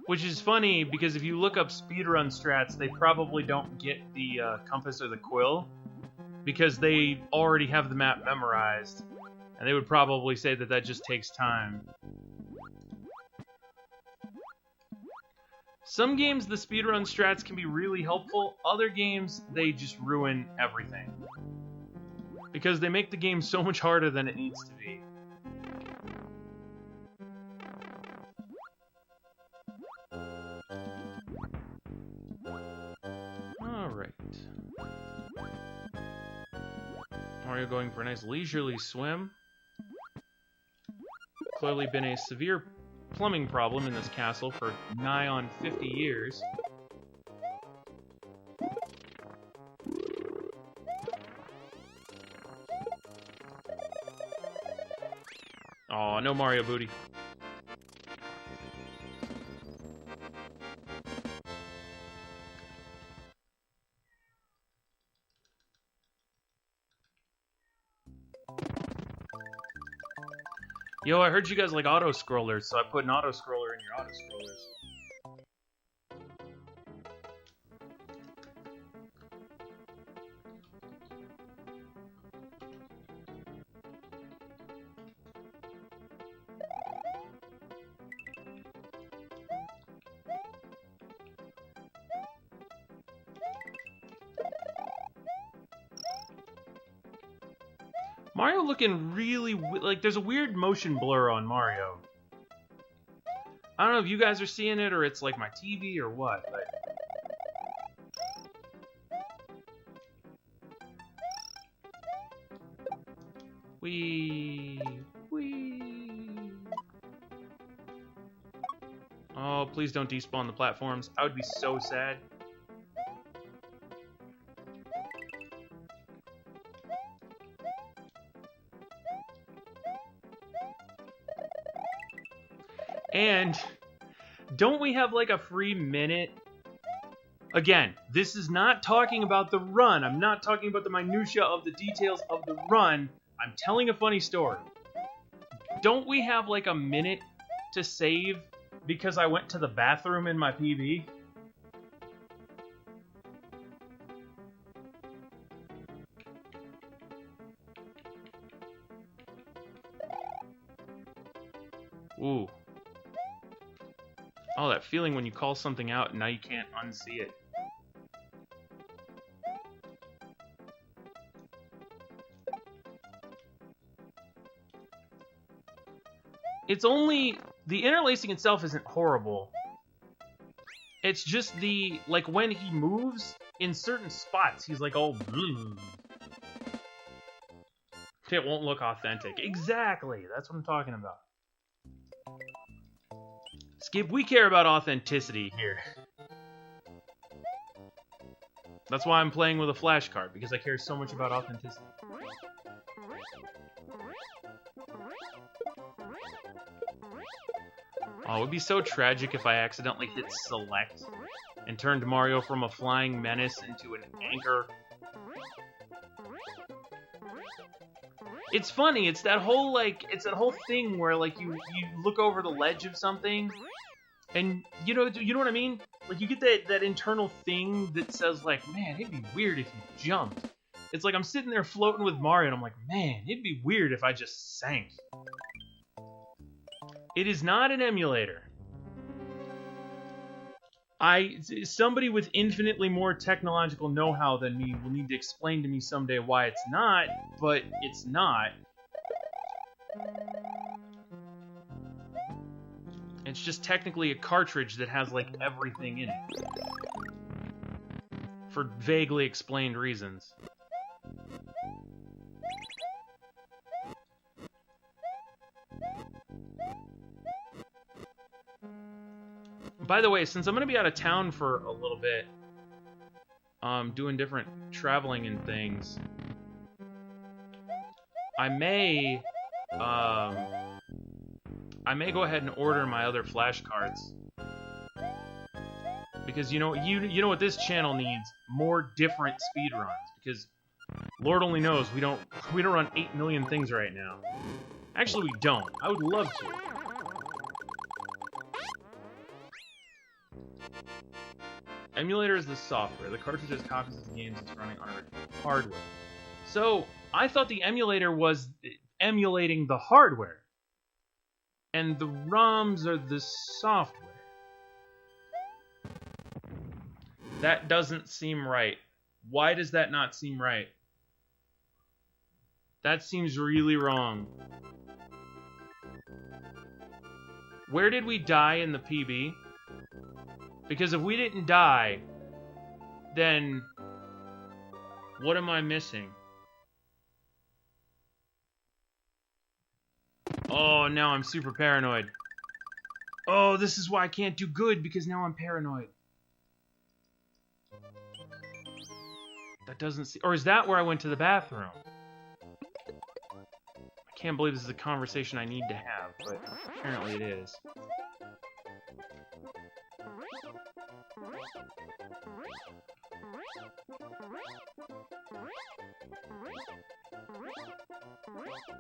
Which is funny, because if you look up speedrun strats, they probably don't get the compass or the quill, because they already have the map memorized, and they would probably say that that just takes time. Some games, the speedrun strats can be really helpful. Other games, they just ruin everything. Because they make the game so much harder than it needs to be. Alright. Mario going for a nice leisurely swim. Clearly been a severe plumbing problem in this castle for nigh on 50 years. Aw, no Mario booty. Yo, I heard you guys like auto-scrollers, so I put an auto-scroller in your auto-scrollers. Mario looking really... like, there's a weird motion blur on Mario. I don't know if you guys are seeing it, or it's like my TV, or what, but... Wee... Oh, please don't despawn the platforms. I would be so sad. And don't we have like a free minute? Again, this is not talking about the run. I'm not talking about the minutia of the details of the run. I'm telling a funny story. Don't we have like a minute to save because I went to the bathroom in my PB? Ooh. Oh, that feeling when you call something out and now you can't unsee it. It's only... The interlacing itself isn't horrible. It's just the... Like, when he moves, in certain spots, he's like all... It won't look authentic. Exactly! That's what I'm talking about. Skip, we care about authenticity here. That's why I'm playing with a flashcard, because I care so much about authenticity. Oh, it would be so tragic if I accidentally hit select and turned Mario from a flying menace into an anchor. It's funny, it's that whole, like, it's that whole thing where, like, you look over the ledge of something, and, you know what I mean? Like, you get that internal thing that says, like, man, it'd be weird if you jumped. It's like I'm sitting there floating with Mario, and I'm like, man, it'd be weird if I just sank. It is not an emulator. Somebody with infinitely more technological know-how than me will need to explain to me someday why it's not, but it's not. It's just technically a cartridge that has, like, everything in it. For vaguely explained reasons. By the way, since I'm going to be out of town for a little bit, doing different traveling and things, I may go ahead and order my other flashcards. Because you know what this channel needs? More different speedruns. Because Lord only knows we don't run 8 million things right now. Actually, we don't. I would love to. Emulator is the software. The cartridge has copies of the games it's running on hardware. So, I thought the emulator was emulating the hardware. And the ROMs are the software. That doesn't seem right. Why does that not seem right? That seems really wrong. Where did we die in the PB? Because if we didn't die, then what am I missing? Oh, now I'm super paranoid. Oh, this is why I can't do good, because now I'm paranoid. That doesn't see... Or is that where I went to the bathroom? I can't believe this is a conversation I need to have, but apparently it is.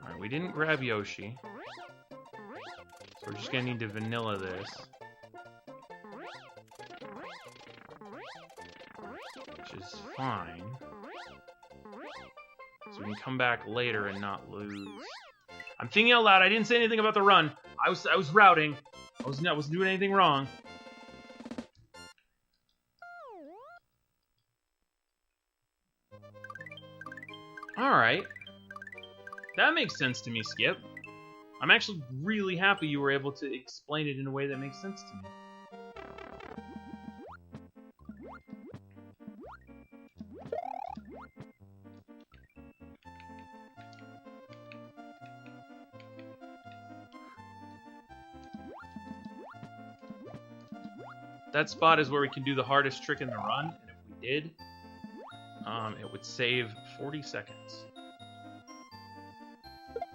Alright, we didn't grab Yoshi. So we're just gonna need to vanilla this. Which is fine. So we can come back later and not lose. I'm thinking out loud, I didn't say anything about the run. I was routing. I wasn't doing anything wrong. Alright. That makes sense to me, Skip. I'm actually really happy you were able to explain it in a way that makes sense to me. That spot is where we can do the hardest trick in the run, and if we did, it would save 40 seconds.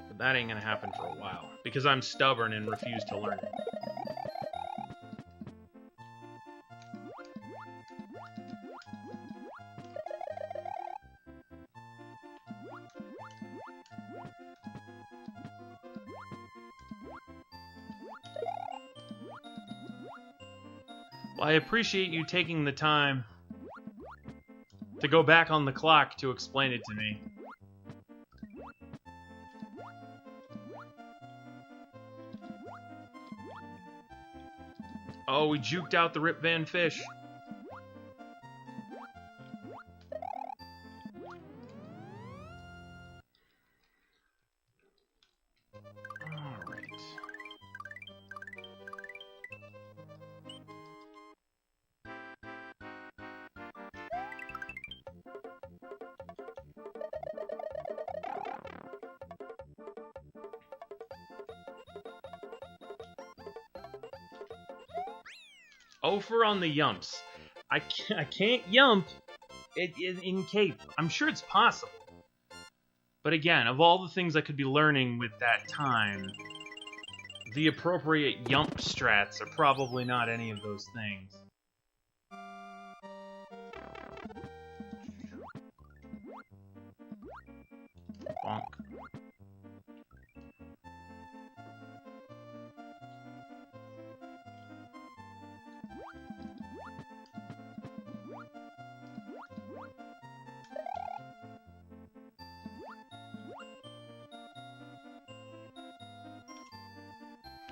But that ain't gonna happen for a while, because I'm stubborn and refuse to learn it. Well, I appreciate you taking the time to go back on the clock to explain it to me. Oh, we juked out the Rip Van Fish. Alright. Over on the yumps. I can't yump it in Cape. I'm sure it's possible. But again, of all the things I could be learning with that time, the appropriate yump strats are probably not any of those things. Bonk.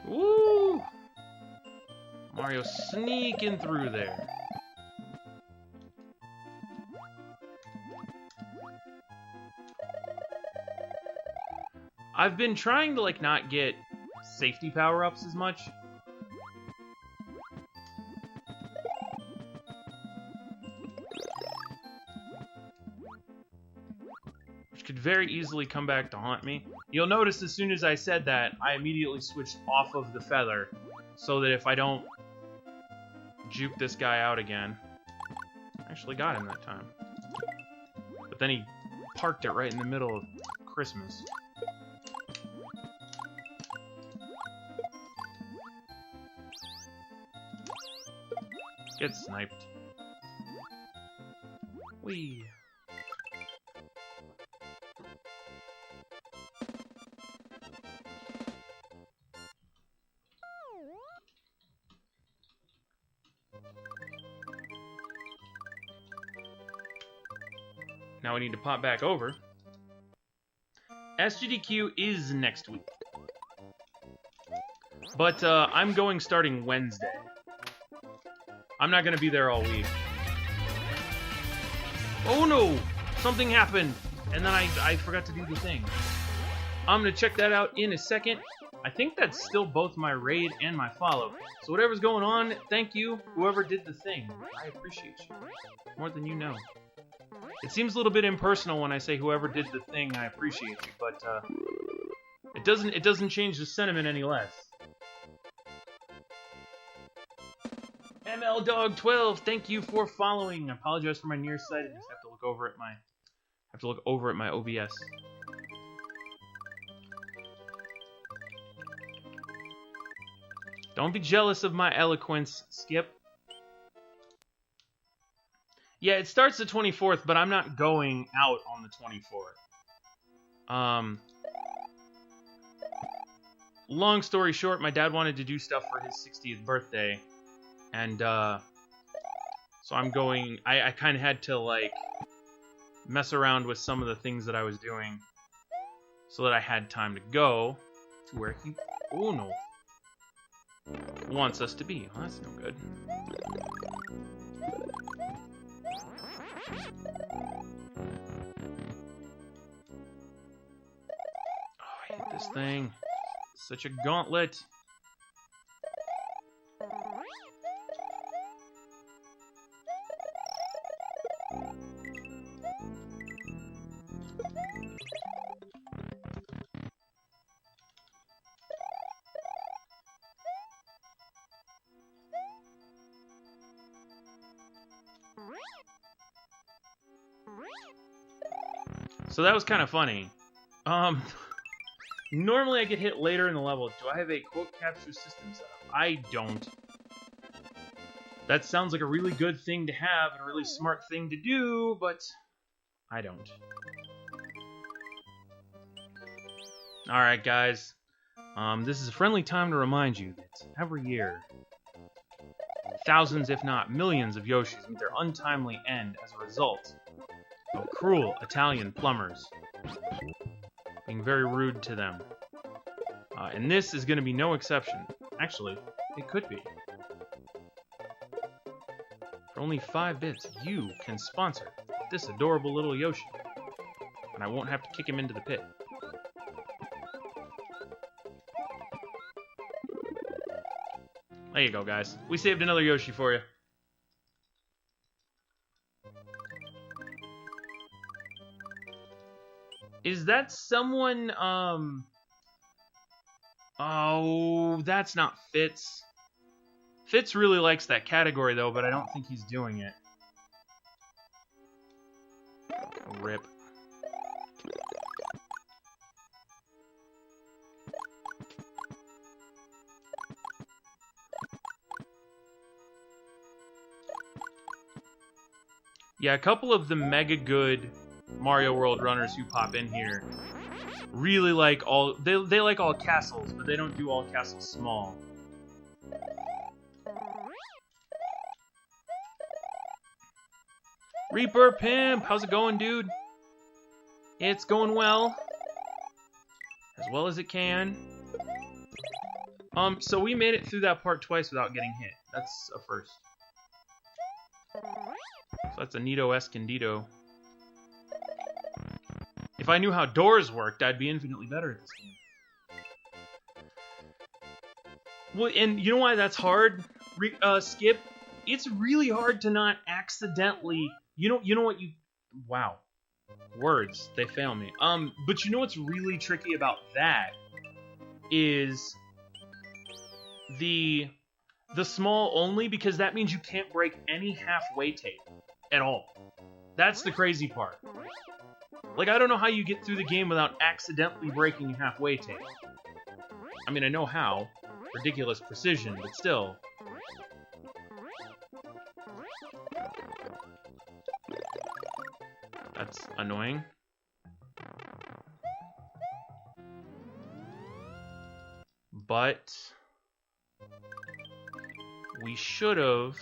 Woo! Mario sneaking through there. I've been trying to, like, not get safety power-ups as much. Which could very easily come back to haunt me. You'll notice as soon as I said that, I immediately switched off of the feather, so that if I don't juke this guy out again... I actually got him that time. But then he parked it right in the middle of Christmas. Get sniped. Whee! Now we need to pop back over. SGDQ is next week. But I'm going starting Wednesday. I'm not going to be there all week. Oh no! Something happened! And then I forgot to do the thing. I'm going to check that out in a second. I think that's still both my raid and my follow. So whatever's going on, thank you, whoever did the thing. I appreciate you. More than you know. It seems a little bit impersonal when I say whoever did the thing, I appreciate you, but it doesn't change the sentiment any less. MLDog12, thank you for following. I apologize for my nearsightedness. I have to look over at my OBS. Don't be jealous of my eloquence, Skip. Yeah, it starts the 24th, but I'm not going out on the 24th. Long story short, my dad wanted to do stuff for his 60th birthday. And, so I'm going... I kind of had to, like, mess around with some of the things that I was doing so that I had time to go to where he... Oh, no. Wants us to be. Well, that's no good. Oh, I hate this thing. It's such a gauntlet. So that was kind of funny. Normally I get hit later in the level. Do I have a quote capture system set up? I don't. That sounds like a really good thing to have and a really smart thing to do, but I don't. Alright, guys. This is a friendly time to remind you that every year, thousands, if not millions, of Yoshis meet their untimely end as a result of cruel Italian plumbers being very rude to them. And this is going to be no exception. Actually, it could be. For only 5 bits, you can sponsor this adorable little Yoshi. And I won't have to kick him into the pit. There you go, guys. We saved another Yoshi for you. Is that someone, Oh, that's not Fitz. Fitz really likes that category, though, but I don't think he's doing it. Rip. Yeah, a couple of the mega good Mario World runners who pop in here really like all... They like all castles, but they don't do all castles small. Reaper Pimp! How's it going, dude? It's going well. As well as it can. So we made it through that part twice without getting hit. That's a first. So that's a Neato Escondido. If I knew how doors worked, I'd be infinitely better at this game. Well, and you know why that's hard, Skip? It's really hard to not accidentally... You know what you... Wow. Words, they fail me. But you know what's really tricky about that is the small only, because that means you can't break any halfway tape at all. That's the crazy part. Like, I don't know how you get through the game without accidentally breaking halfway tape. I mean, I know how. Ridiculous precision, but still. That's annoying. But we should have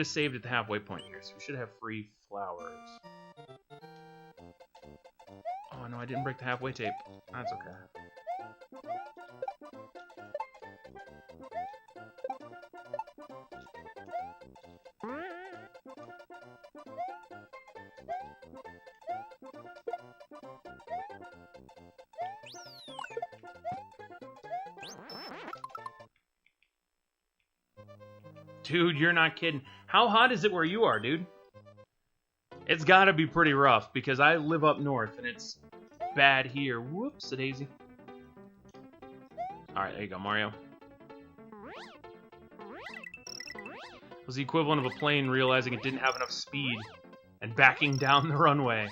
saved at the halfway point here, so we should have free flowers. Oh no, I didn't break the halfway tape. That's okay. Dude, you're not kidding. How hot is it where you are, dude? It's gotta be pretty rough, because I live up north, and it's bad here. Whoops-a-daisy. Alright, there you go, Mario. It was the equivalent of a plane realizing it didn't have enough speed and backing down the runway.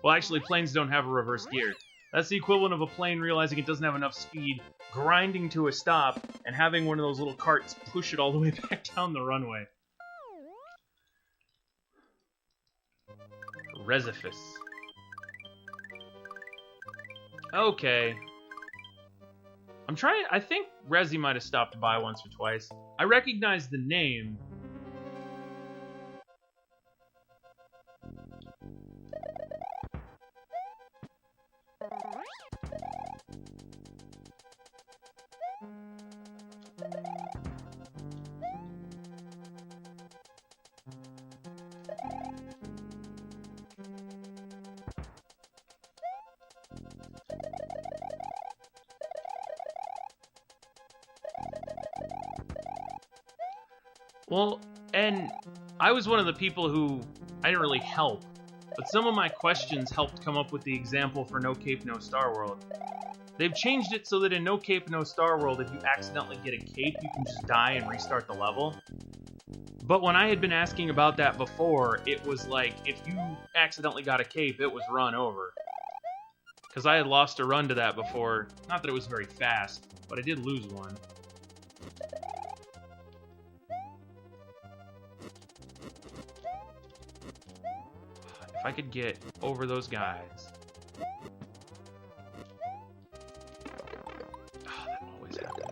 Well, actually, planes don't have a reverse gear. That's the equivalent of a plane realizing it doesn't have enough speed, grinding to a stop, and having one of those little carts push it all the way back down the runway. Resifus. Okay. I'm trying... I think Resi might have stopped by once or twice. I recognize the name. Well, and I was one of the people who, I didn't really help, but some of my questions helped come up with the example for No Cape, No Star World. They've changed it so that in No Cape, No Star World, if you accidentally get a cape, you can just die and restart the level. But when I had been asking about that before, it was like, if you accidentally got a cape, it was run over. Because I had lost a run to that before. Not that it was very fast, but I did lose one. If I could get over those guys. Oh, that always happens.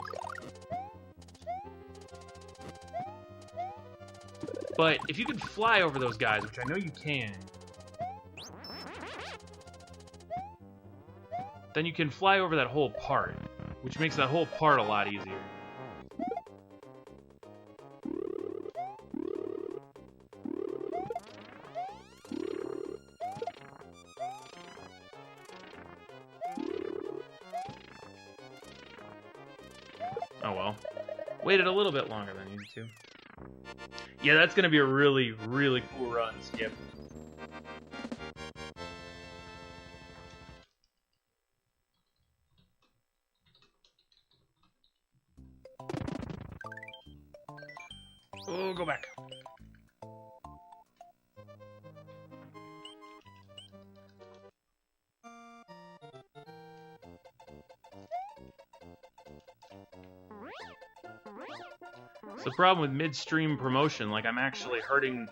But if you could fly over those guys, which I know you can, then you can fly over that whole part, which makes that whole part a lot easier. Waited a little bit longer than I needed to. Yeah, that's gonna be a really, really cool run, Skip. Oh, go back. It's the problem with midstream promotion, like I'm actually hurting.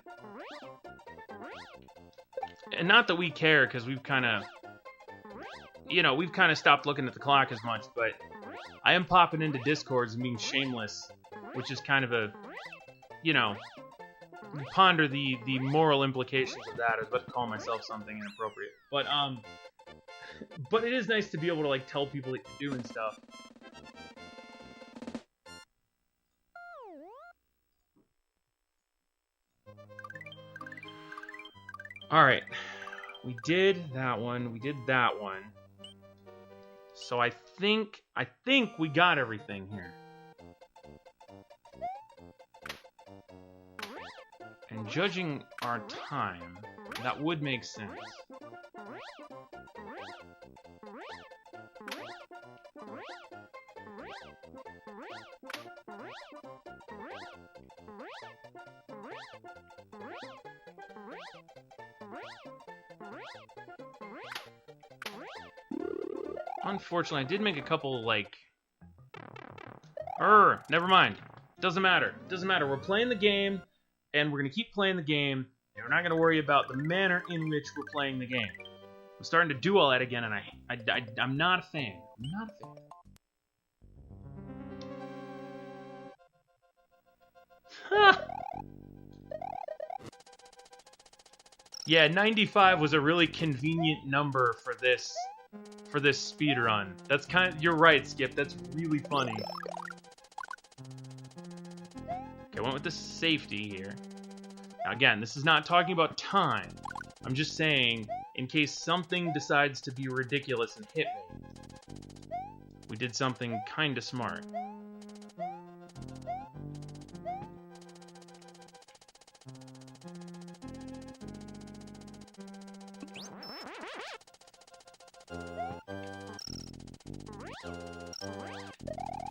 And not that we care, because we've kind of, you know, we've kind of stopped looking at the clock as much, but I am popping into Discords and being shameless, which is kind of a, you know, ponder the moral implications of that. I was about to call myself something inappropriate. But it is nice to be able to, like, tell people that you're doing stuff. Alright, we did that one, we did that one. So I think we got everything here. And judging our time, that would make sense. Unfortunately, I did make a couple, like... never mind. Doesn't matter. Doesn't matter. We're playing the game, and we're going to keep playing the game, and we're not going to worry about the manner in which we're playing the game. I'm starting to do all that again, and I'm not a fan. I'm not a fan. Yeah, 95 was a really convenient number for this speedrun. That's kind of, you're right, Skip, that's really funny. Okay, I went with the safety here. Now again, this is not talking about time. I'm just saying, in case something decides to be ridiculous and hit me, we did something kinda smart.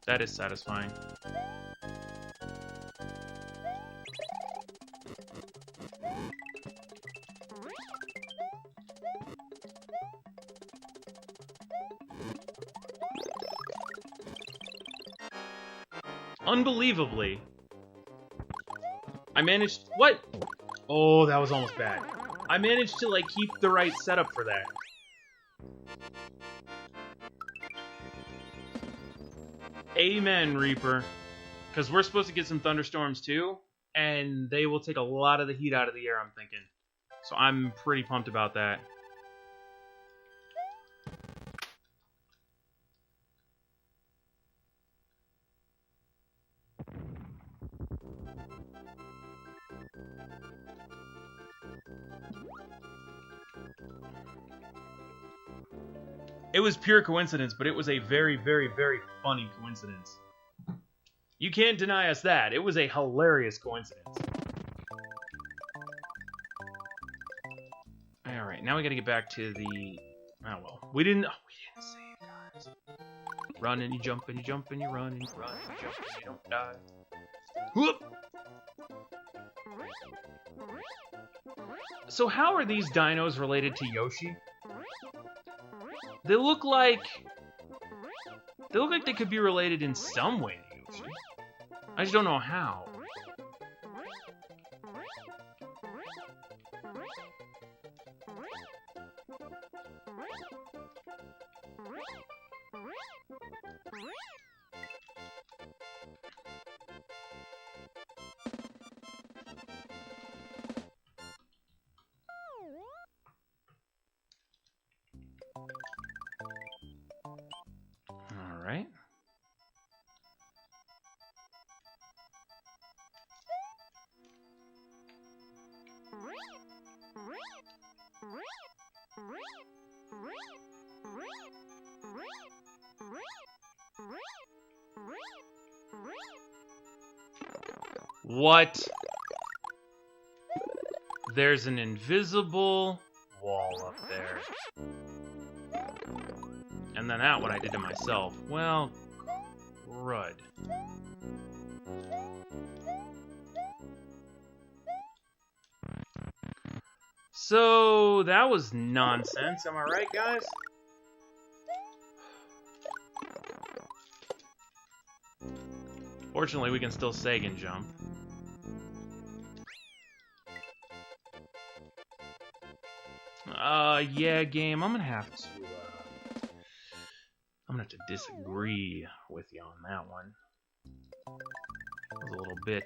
That is satisfying. Unbelievably, I managed... What? Oh, that was almost bad. I managed to, like, keep the right setup for that. Amen, Reaper. Because we're supposed to get some thunderstorms too, and they will take a lot of the heat out of the air, I'm thinking. So I'm pretty pumped about that. It was pure coincidence, but it was a very, very, very funny coincidence. You can't deny us that. It was a hilarious coincidence. Alright, now we gotta get back to the... Oh, well. We didn't save, guys. Run and you jump and you jump and you run and you run and you jump and you don't die. Whoop! So how are these dinos related to Yoshi? They look like they could be related in some way to Yoshi. I just don't know how. All right. What? There's an invisible wall up there. And then that one I did to myself. Well, crud. So, that was nonsense, am I right, guys? Fortunately, we can still Sagan jump. Yeah, game, I'm gonna have to disagree with you on that one. That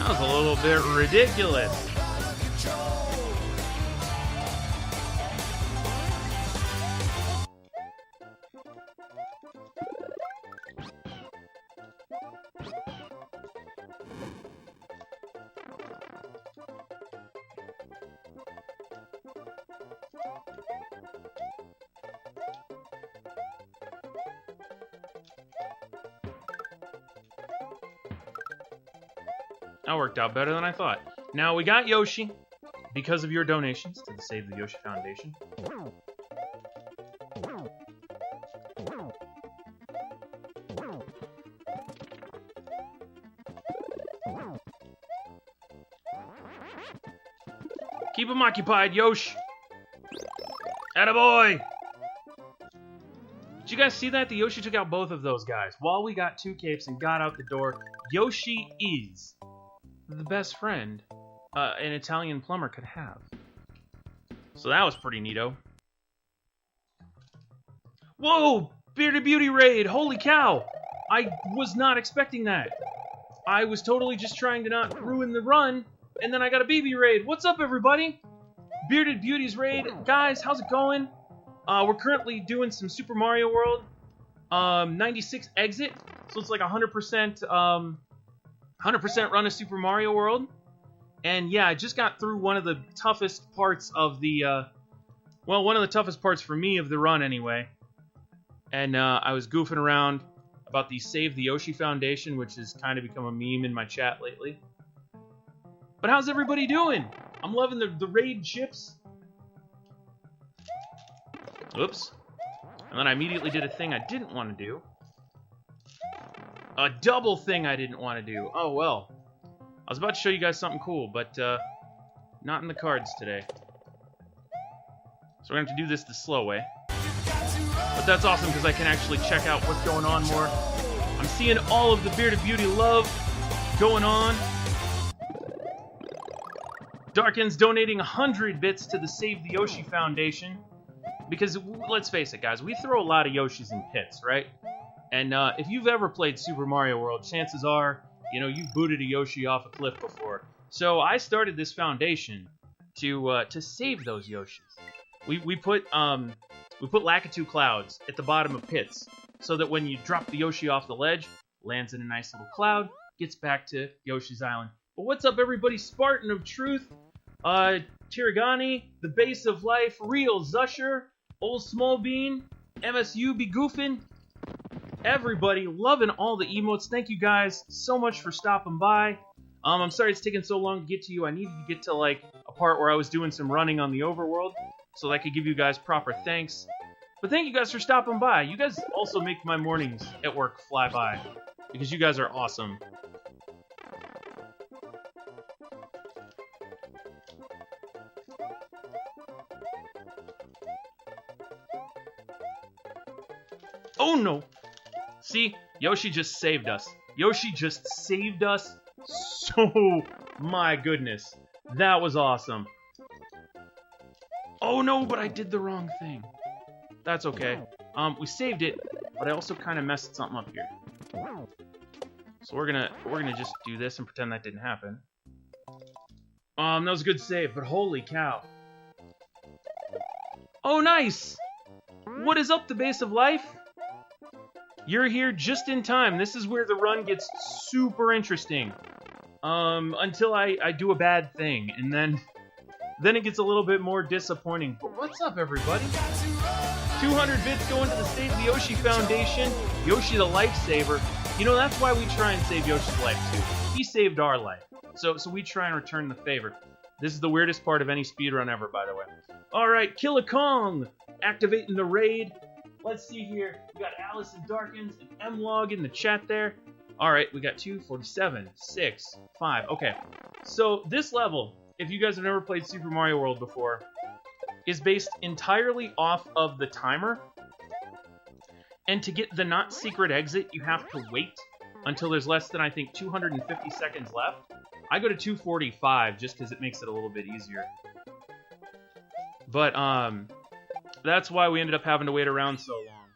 was a little bit ridiculous. That worked out better than I thought. Now, we got Yoshi because of your donations to the Save the Yoshi Foundation. Keep him occupied, Yoshi. Attaboy! Did you guys see that? The Yoshi took out both of those guys. While we got 2 capes and got out the door, Yoshi is the best friend an Italian plumber could have. So that was pretty neato. Whoa! Bearded Beauty raid! Holy cow! I was not expecting that. I was totally just trying to not ruin the run, and then I got a BB raid. What's up, everybody? Bearded Beauty's raid. Guys, how's it going? We're currently doing some Super Mario World 96 exit, so it's like 100% 100% run of Super Mario World. And yeah, I just got through one of the toughest parts of the, well, one of the toughest parts for me of the run anyway. And I was goofing around about the Save the Yoshi Foundation, which has kind of become a meme in my chat lately. But how's everybody doing? I'm loving the raid chips. Oops. And then I immediately did a thing I didn't want to do. A double thing I didn't want to do. Oh, well. I was about to show you guys something cool, but not in the cards today. So we're going to have to do this the slow way. But that's awesome because I can actually check out what's going on more. I'm seeing all of the Bearded Beauty love going on. Darkin's donating 100 bits to the Save the Yoshi Foundation. Because, let's face it, guys, we throw a lot of Yoshis in pits, right? And if you've ever played Super Mario World, chances are, you know, you've booted a Yoshi off a cliff before. So I started this foundation to save those Yoshis. We put Lakitu clouds at the bottom of pits, so that when you drop the Yoshi off the ledge, lands in a nice little cloud, gets back to Yoshi's Island. But what's up, everybody? Spartan of Truth, Tiragani, The Base of Life, Real Zusher, Old Small Bean, MSU be goofin'. Everybody, loving all the emotes. Thank you guys so much for stopping by. I'm sorry it's taking so long to get to you. I needed to get to, like, a part where I was doing some running on the overworld, so that I could give you guys proper thanks. But thank you guys for stopping by. You guys also make my mornings at work fly by, because you guys are awesome. Oh no! See, Yoshi just saved us. Yoshi just saved us. So, my goodness. That was awesome. Oh no, but I did the wrong thing. That's okay. We saved it, but I also kind of messed something up here. So we're gonna just do this and pretend that didn't happen. That was a good save, but holy cow. Oh, nice! What is up, the Base of Life? You're here just in time. This is where the run gets super interesting. Until I do a bad thing, and then it gets a little bit more disappointing. But what's up, everybody? 200 bits going to the Save the Yoshi Foundation. Yoshi the lifesaver. You know, that's why we try and save Yoshi's life, too. He saved our life. So we try and return the favor. This is the weirdest part of any speedrun ever, by the way. Alright, Killa Kong! Activating the raid. Let's see here. We got Alice and Darkins and M-Log in the chat there. Alright, we got 2, 47, 6, 5. Okay, so this level, if you guys have never played Super Mario World before, is based entirely off of the timer. And to get the not secret exit, you have to wait until there's less than, I think, 250 seconds left. I go to 245 just because it makes it a little bit easier. But, that's why we ended up having to wait around so long.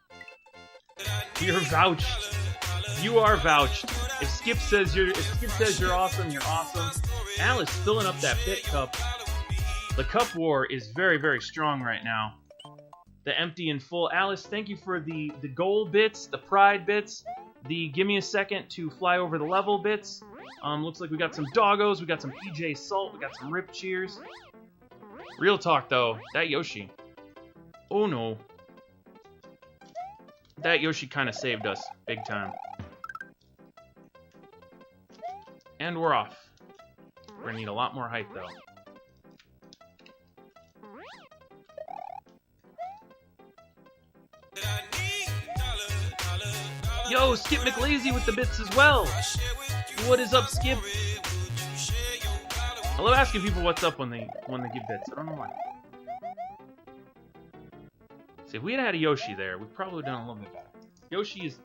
You're vouched. You are vouched. If Skip says you're awesome, you're awesome. Alice filling up that bit cup. The cup war is very, very strong right now. The empty and full. Alice, thank you for the goal bits, the pride bits, the give me a second to fly over the level bits. Looks like we got some doggos, we got some PJ Salt, we got some Rip Cheers. Real talk though, that Yoshi. Oh no. That Yoshi kind of saved us, big time. And we're off. We're gonna need a lot more height though. Yo, Skip McLazy with the bits as well. What is up, Skip? I love asking people what's up when they give bits. I don't know why. See, if we had a Yoshi there, we probably would have done a little bit better. Yoshi is...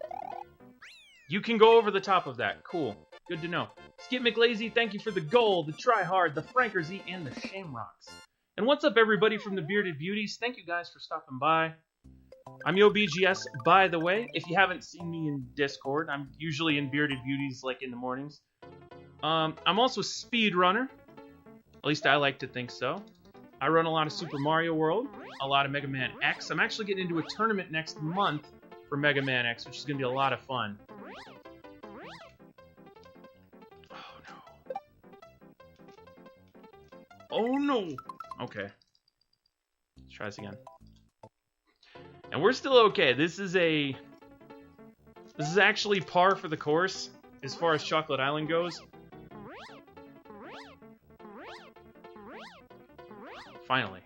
You can go over the top of that. Cool. Good to know. Skip McLazy, thank you for the gold, the Try Hard, the Frankerzy, and the Shamrocks. And what's up, everybody from the Bearded Beauties? Thank you guys for stopping by. I'm YoBGS, by the way. If you haven't seen me in Discord, I'm usually in Bearded Beauties, like, in the mornings. I'm also a speedrunner. At least I like to think so. I run a lot of Super Mario World, a lot of Mega Man X. I'm actually getting into a tournament next month for Mega Man X, which is going to be a lot of fun. Oh, no. Oh, no. Okay. Let's try this again. And we're still okay. This is actually par for the course as far as Chocolate Island goes. Finally.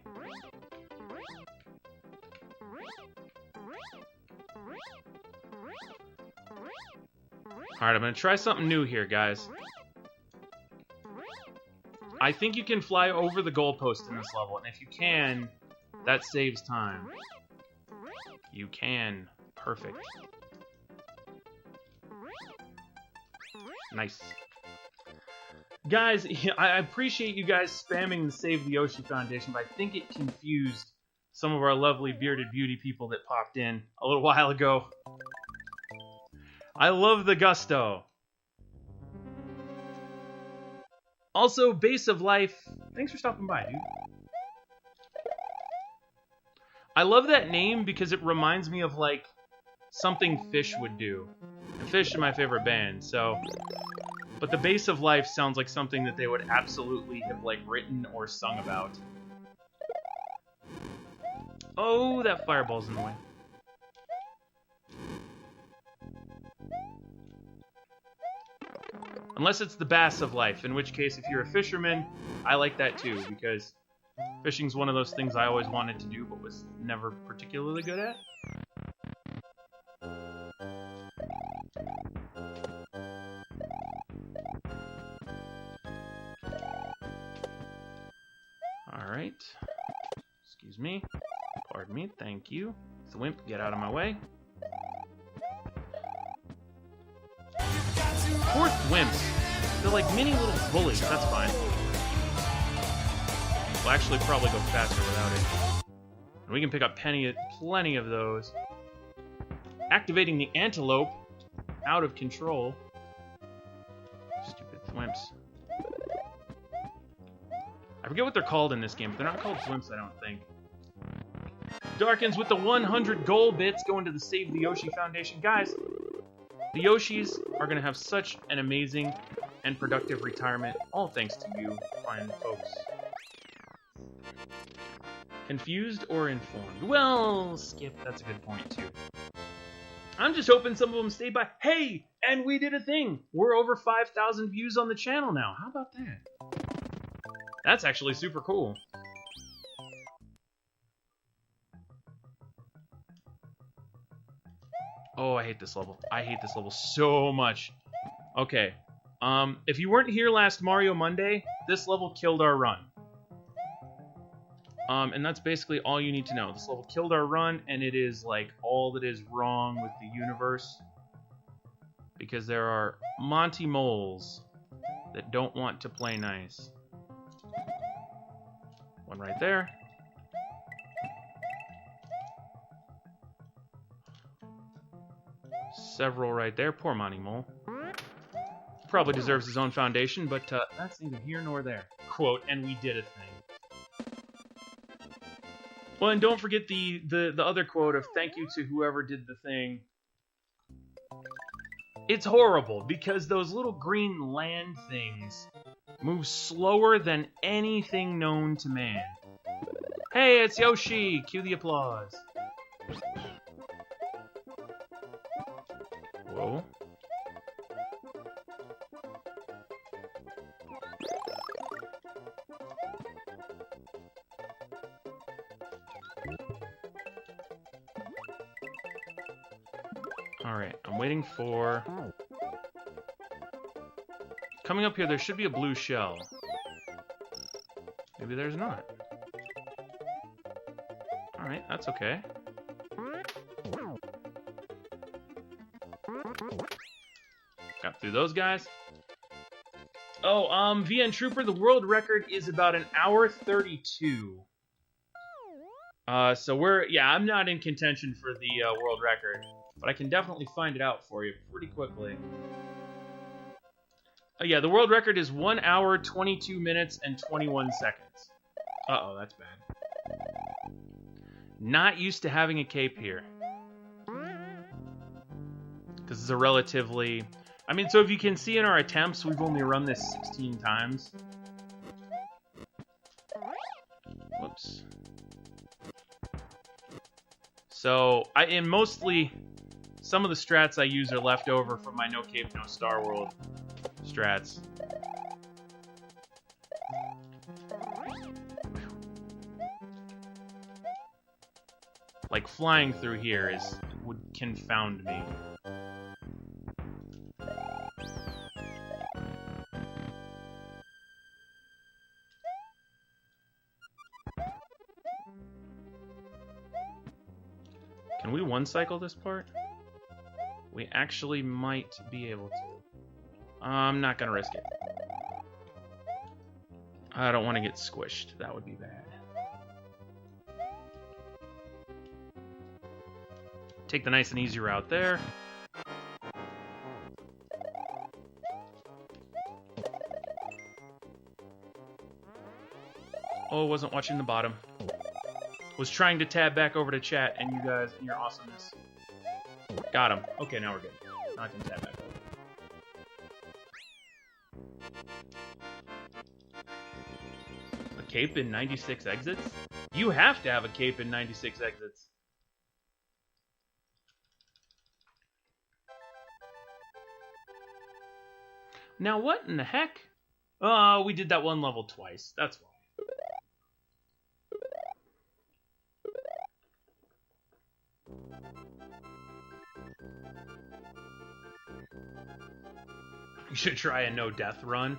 Alright, I'm gonna try something new here, guys. I think you can fly over the goalpost in this level, and if you can, that saves time. You can. Perfect. Nice. Guys, I appreciate you guys spamming the Save the Yoshi Foundation, but I think it confused some of our lovely Bearded Beauty people that popped in a little while ago. I love the gusto. Also, Base of Life, thanks for stopping by, dude. I love that name because it reminds me of, like, something Fish would do. And Fish is my favorite band, so... But the Base of Life sounds like something that they would absolutely have, like, written or sung about. Oh, that fireball's in the way. Unless it's the Bass of Life, in which case, if you're a fisherman, I like that too, because fishing's one of those things I always wanted to do, but was never particularly good at. Alright. Excuse me. Pardon me. Thank you. Thwimp, get out of my way. Poor Thwimps. They're like mini little bullies. That's fine. We'll actually probably go faster without it. And we can pick up plenty of those. Activating the antelope. Out of control. Stupid Thwimps. I forget what they're called in this game, but they're not called Thwimps, I don't think. Darkins with the 100 gold bits going to the Save the Yoshi Foundation. Guys, the Yoshis are going to have such an amazing and productive retirement, all thanks to you, fine folks. Confused or informed? Well, Skip, that's a good point, too. I'm just hoping some of them stayed by. Hey, and we did a thing. We're over 5,000 views on the channel now. How about that? That's actually super cool. Oh, I hate this level. I hate this level so much. Okay. If you weren't here last Mario Monday, this level killed our run. And that's basically all you need to know. This level killed our run, and it is like all that is wrong with the universe. Because there are Monty moles that don't want to play nice. One right there. Several right there. Poor Monty Mole. Probably deserves his own foundation, but that's neither here nor there. Quote, and we did a thing. Well, and don't forget the other quote of thank you to whoever did the thing. It's horrible, because those little green land things move slower than anything known to man. Hey, it's Yoshi! Cue the applause. Whoa. Alright, I'm waiting for... Coming up here, there should be a blue shell. Maybe there's not. Alright, that's okay. Got through those guys. Oh, VN Trooper, the world record is about an hour 32. So I'm not in contention for the world record, but I can definitely find it out for you pretty quickly. Yeah, the world record is 1 hour, 22 minutes, and 21 seconds. Uh-oh, that's bad. Not used to having a cape here. Because it's a relatively... I mean, so if you can see in our attempts, we've only run this 16 times. Whoops. So, in mostly, some of the strats I use are left over from my No Cape, No Star World strats. Like, flying through here would confound me. Can we one-cycle this part? We actually might be able to. I'm not gonna risk it. I don't want to get squished. That would be bad. Take the nice and easy route there. Oh, wasn't watching the bottom. Was trying to tab back over to chat, and you guys and your awesomeness. Got him. Okay, now we're good. Now I can tab back over. A cape in 96 exits? You have to have a cape in 96 exits. Now what in the heck? Oh, we did that one level twice. That's why. You should try a no-death run.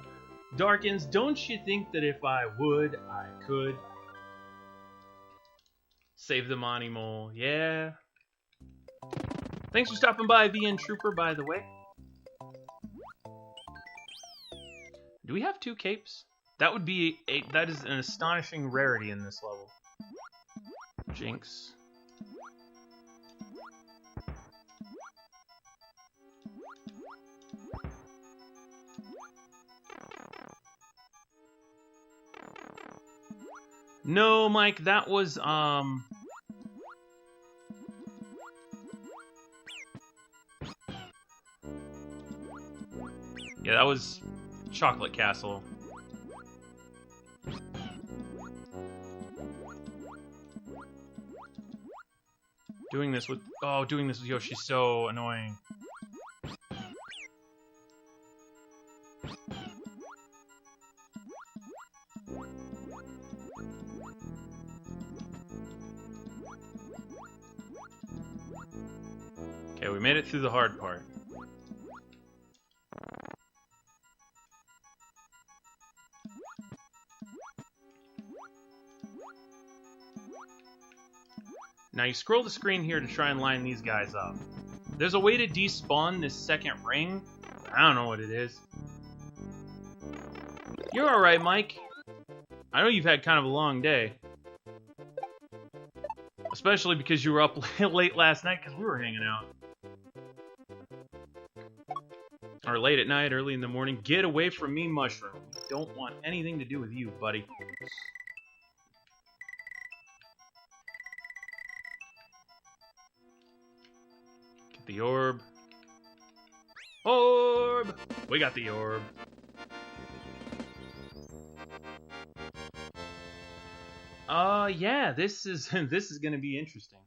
Darkins, don't you think that if I would, I could? Save the Monty Mole, yeah. Thanks for stopping by, VN Trooper, by the way. Do we have 2 capes? That would be that is an astonishing rarity in this level. Jinx. No, Mike, that was, yeah, that was Chocolate Castle. Doing this with Yoshi is so annoying. Okay, we made it through the hard part. Now you scroll the screen here to try and line these guys up. There's a way to despawn this second ring. I don't know what it is. You're alright, Mike. I know you've had kind of a long day. Especially because you were up late last night because we were hanging out. Or late at night, early in the morning. Get away from me, Mushroom. Don't want anything to do with you, buddy. Get the orb. Orb! We got the orb. Yeah, this is gonna be interesting.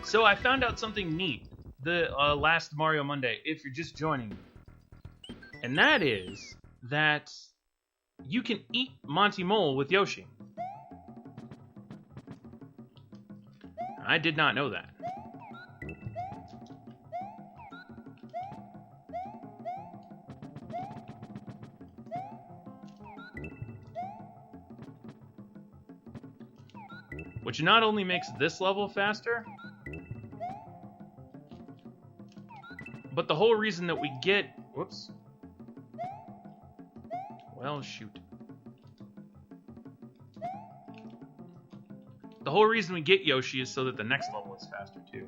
So I found out something neat the last Mario Monday, if you're just joining me. And that is that you can eat Monty Mole with Yoshi. I did not know that. Which not only makes this level faster, but the whole reason that we get... Whoops. Well, shoot. The whole reason we get Yoshi is so that the next level is faster, too.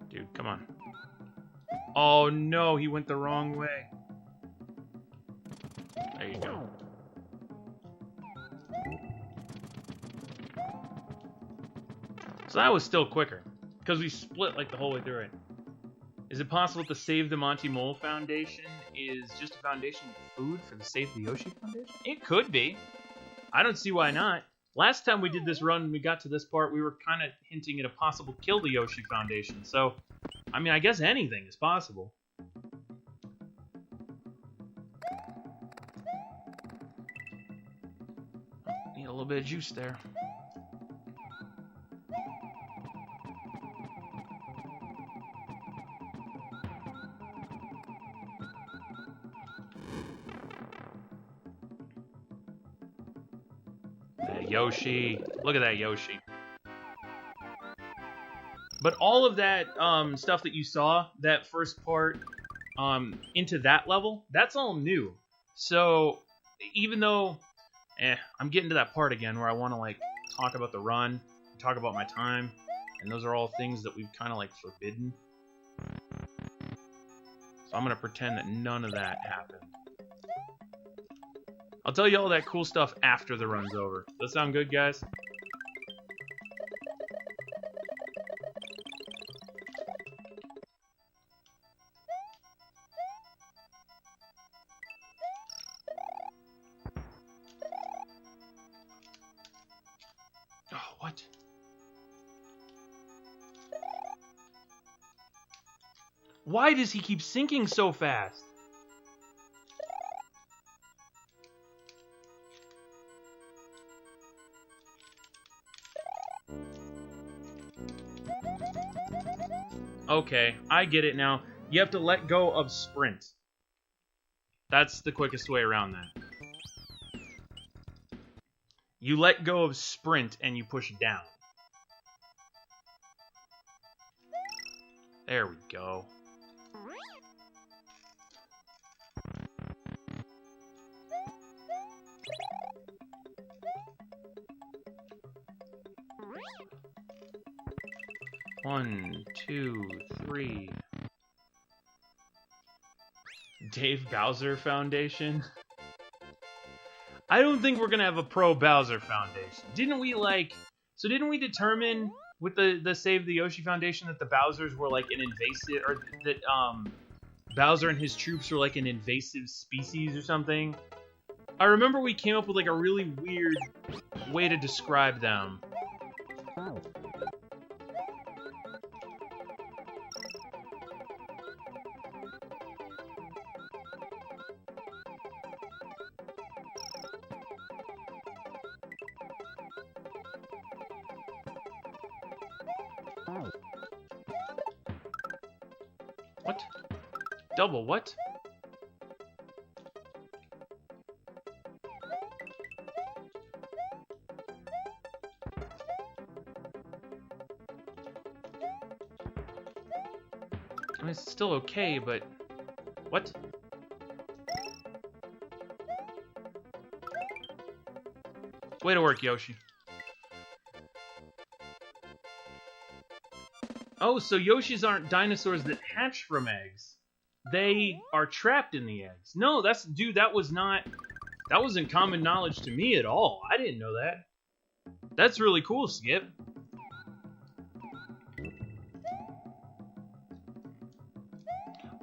Dude, come on. Oh, no, he went the wrong way. There you go. So that was still quicker, because we split like the whole way through it. Is it possible to save the Monty Mole Foundation is just a foundation food for the Save the Yoshi Foundation? It could be. I don't see why not. Last time we did this run and we got to this part, we were kind of hinting at a possible kill the Yoshi Foundation. So, I mean, I guess anything is possible. Need a little bit of juice there. Yoshi. Look at that Yoshi. But all of that stuff that you saw, that first part, into that level, that's all new. So, even though, I'm getting to that part again where I want to, like, talk about the run, talk about my time, and those are all things that we've kind of, like, forbidden. So I'm going to pretend that none of that happened. I'll tell you all that cool stuff after the run's over. Does that sound good, guys? Oh, what? Why does he keep sinking so fast? Okay, I get it now. You have to let go of sprint. That's the quickest way around that. You let go of sprint and you push down. There we go. One, two, three. Dave Bowser Foundation? I don't think we're gonna have a pro Bowser Foundation. Didn't we, like... So didn't we determine with the Save the Yoshi Foundation that the Bowsers were, like, an invasive... Or that, Bowser and his troops were like an invasive species or something. I remember we came up with like a really weird way to describe them. What? Double what? I mean, it's still okay, but... What? Way to work, Yoshi. Oh, so Yoshis aren't dinosaurs that hatch from eggs. They are trapped in the eggs. No, that's... Dude, that wasn't common knowledge to me at all. I didn't know that. That's really cool, Skip.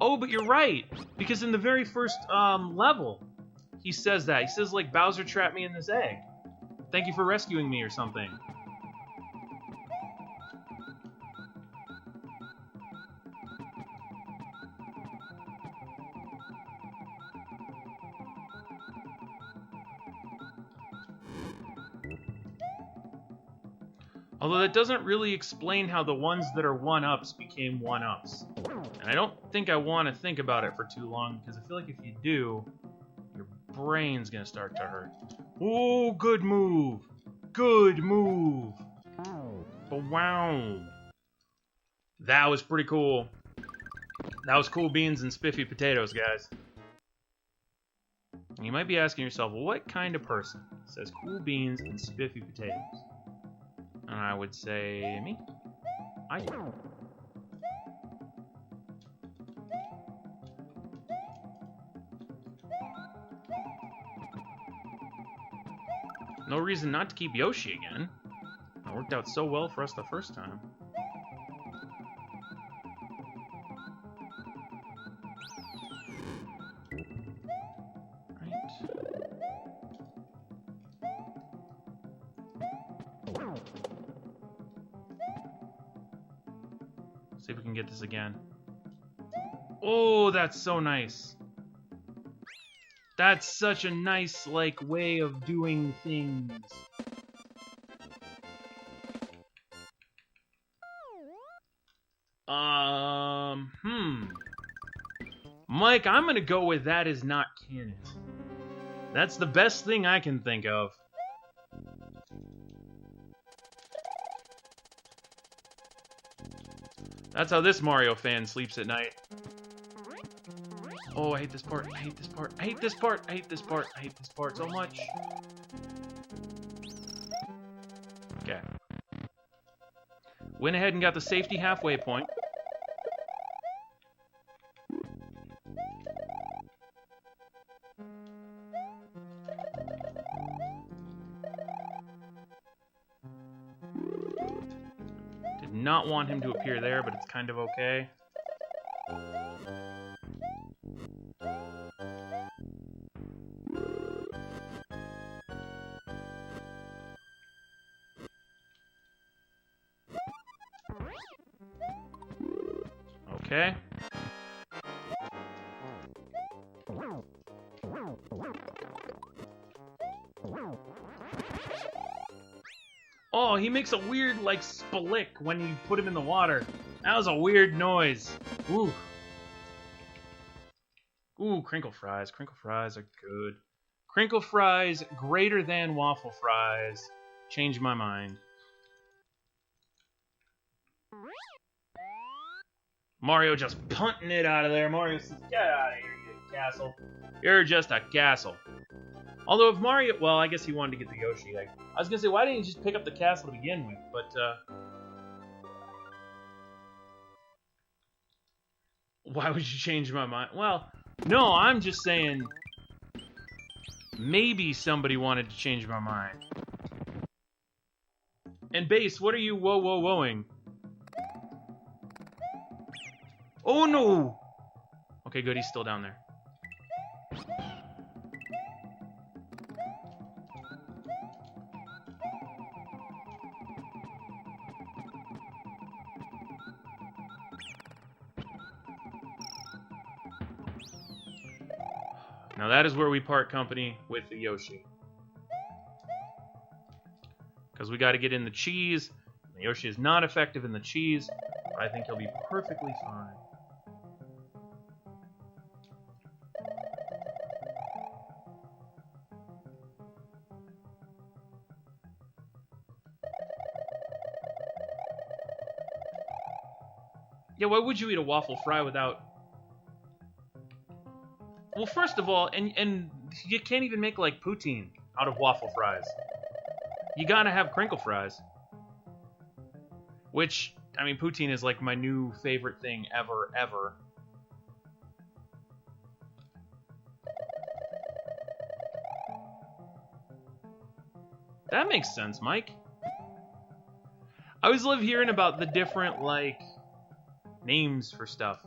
Oh, but you're right. Because in the very first level, he says that. He says, like, Bowser trapped me in this egg. Thank you for rescuing me or something. Although that doesn't really explain how the ones that are 1-ups became 1-ups. And I don't think I want to think about it for too long, because I feel like if you do, your brain's gonna start to hurt. Oh, good move! Good move! But wow! That was pretty cool. That was cool beans and spiffy potatoes, guys. And you might be asking yourself, well, what kind of person says cool beans and spiffy potatoes? And I would say me. I do. No reason not to keep Yoshi again. It worked out so well for us the first time. See if we can get this again. Oh, that's so nice. That's such a nice, like, way of doing things. Mike, I'm gonna go with that is not canon. That's the best thing I can think of. That's how this Mario fan sleeps at night. Oh, I hate this part. I hate this part. I hate this part. I hate this part. I hate this part so much. Okay. Went ahead and got the safety halfway point. Did not want him to appear there, but it's kind of okay. Okay. Oh, he makes a weird, like, spalick when you put him in the water. That was a weird noise. Ooh. Ooh, crinkle fries. Crinkle fries are good. Crinkle fries greater than waffle fries. Changed my mind. Mario just punting it out of there. Mario says, get out of here, you castle. You're just a castle. Although if Mario... Well, I guess he wanted to get the Yoshi egg. I was going to say, why didn't you just pick up the castle to begin with? But, why would you change my mind? Well, no, I'm just saying... Maybe somebody wanted to change my mind. And Base, what are you whoa-whoa-whoing? Oh, no! Okay, good, he's still down there. Now that is where we part company with the Yoshi. Because we got to get in the cheese. The Yoshi is not effective in the cheese, but I think he'll be perfectly fine. Yeah, why would you eat a waffle fry without... Well, first of all, and you can't even make, like, poutine out of waffle fries. You gotta have crinkle fries. Which, I mean, poutine is, like, my new favorite thing ever. That makes sense, Mike. I always love hearing about the different, like, names for stuff.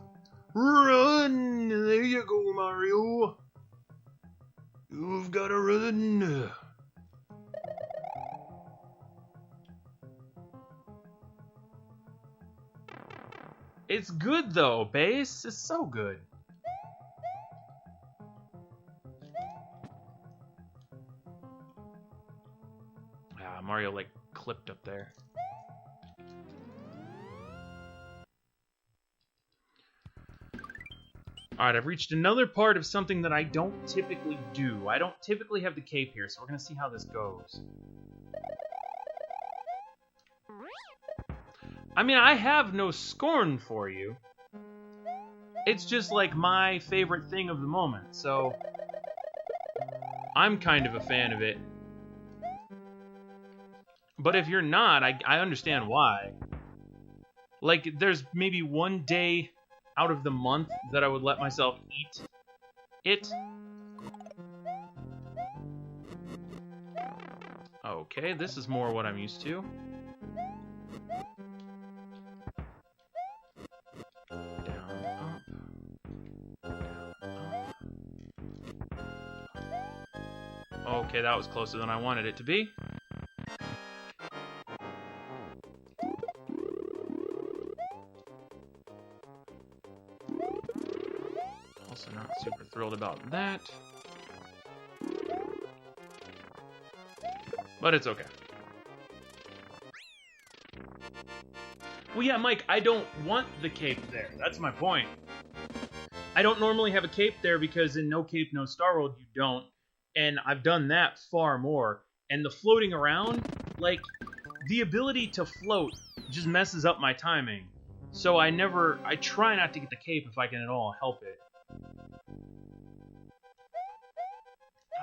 Run! There you go, Mario. You've got to run. It's good, though, Bass. It's so good. Ah, Mario, like, clipped up there. Alright, I've reached another part of something that I don't typically do. I don't typically have the cape here, so we're gonna see how this goes. I mean, I have no scorn for you. It's just like my favorite thing of the moment, so I'm kind of a fan of it. But if you're not, I understand why. Like, there's maybe one day out of the month that I would let myself eat it. Okay, this is more what I'm used to. Down, up. Down, up. Okay, that was closer than I wanted it to be. Also not super thrilled about that. But it's okay. Well, yeah, Mike, I don't want the cape there. That's my point. I don't normally have a cape there because in No Cape, No Star World, you don't. And I've done that far more. And the floating around, like, the ability to float just messes up my timing. So I try not to get the cape if I can at all help it.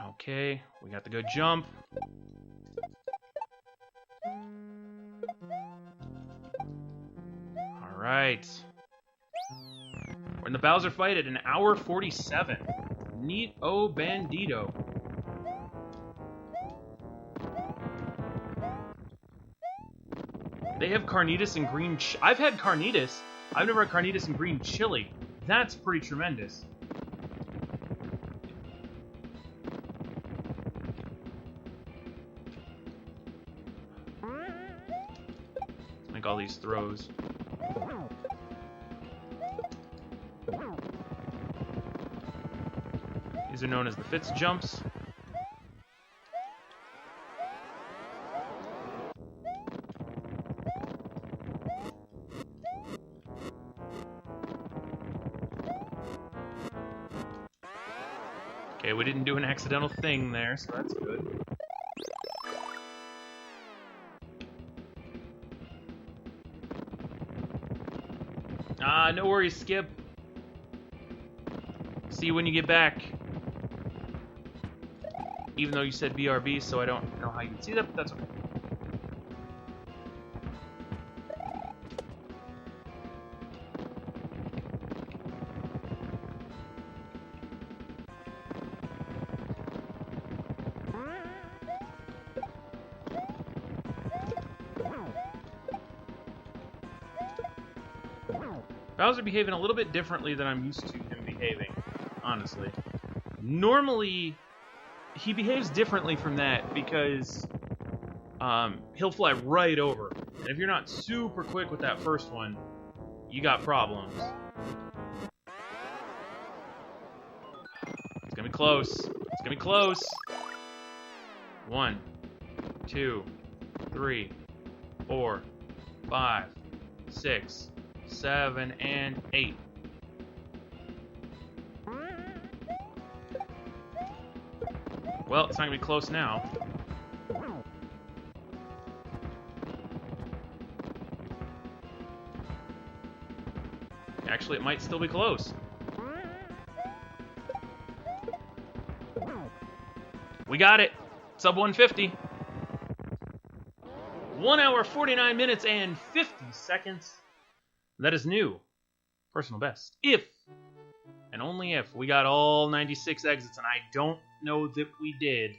Okay, we got the good jump. Alright. We're in the Bowser fight at 1:47. Neat-o bandito. They have carnitas and green I've had carnitas. I've never had carnitas and green chili. That's pretty tremendous. Make all these throws. These are known as the Fitz jumps. Okay, we didn't do an accidental thing there, so that's good. Ah, no worries, Skip. See you when you get back. Even though you said BRB, so I don't know how you can see that, but that's okay. Bowser behaving a little bit differently than I'm used to him behaving, honestly. Normally, he behaves differently from that because he'll fly right over. And if you're not super quick with that first one, you got problems. It's gonna be close. It's gonna be close. 1, 2, 3, 4, 5, 6, 7, and 8. Well, it's not gonna be close now. Actually, it might still be close. We got it. Sub 150. 1 hour, 49 minutes, and 50 seconds. That is new. Personal best. If, and only if, we got all 96 exits, and I don't know that we did.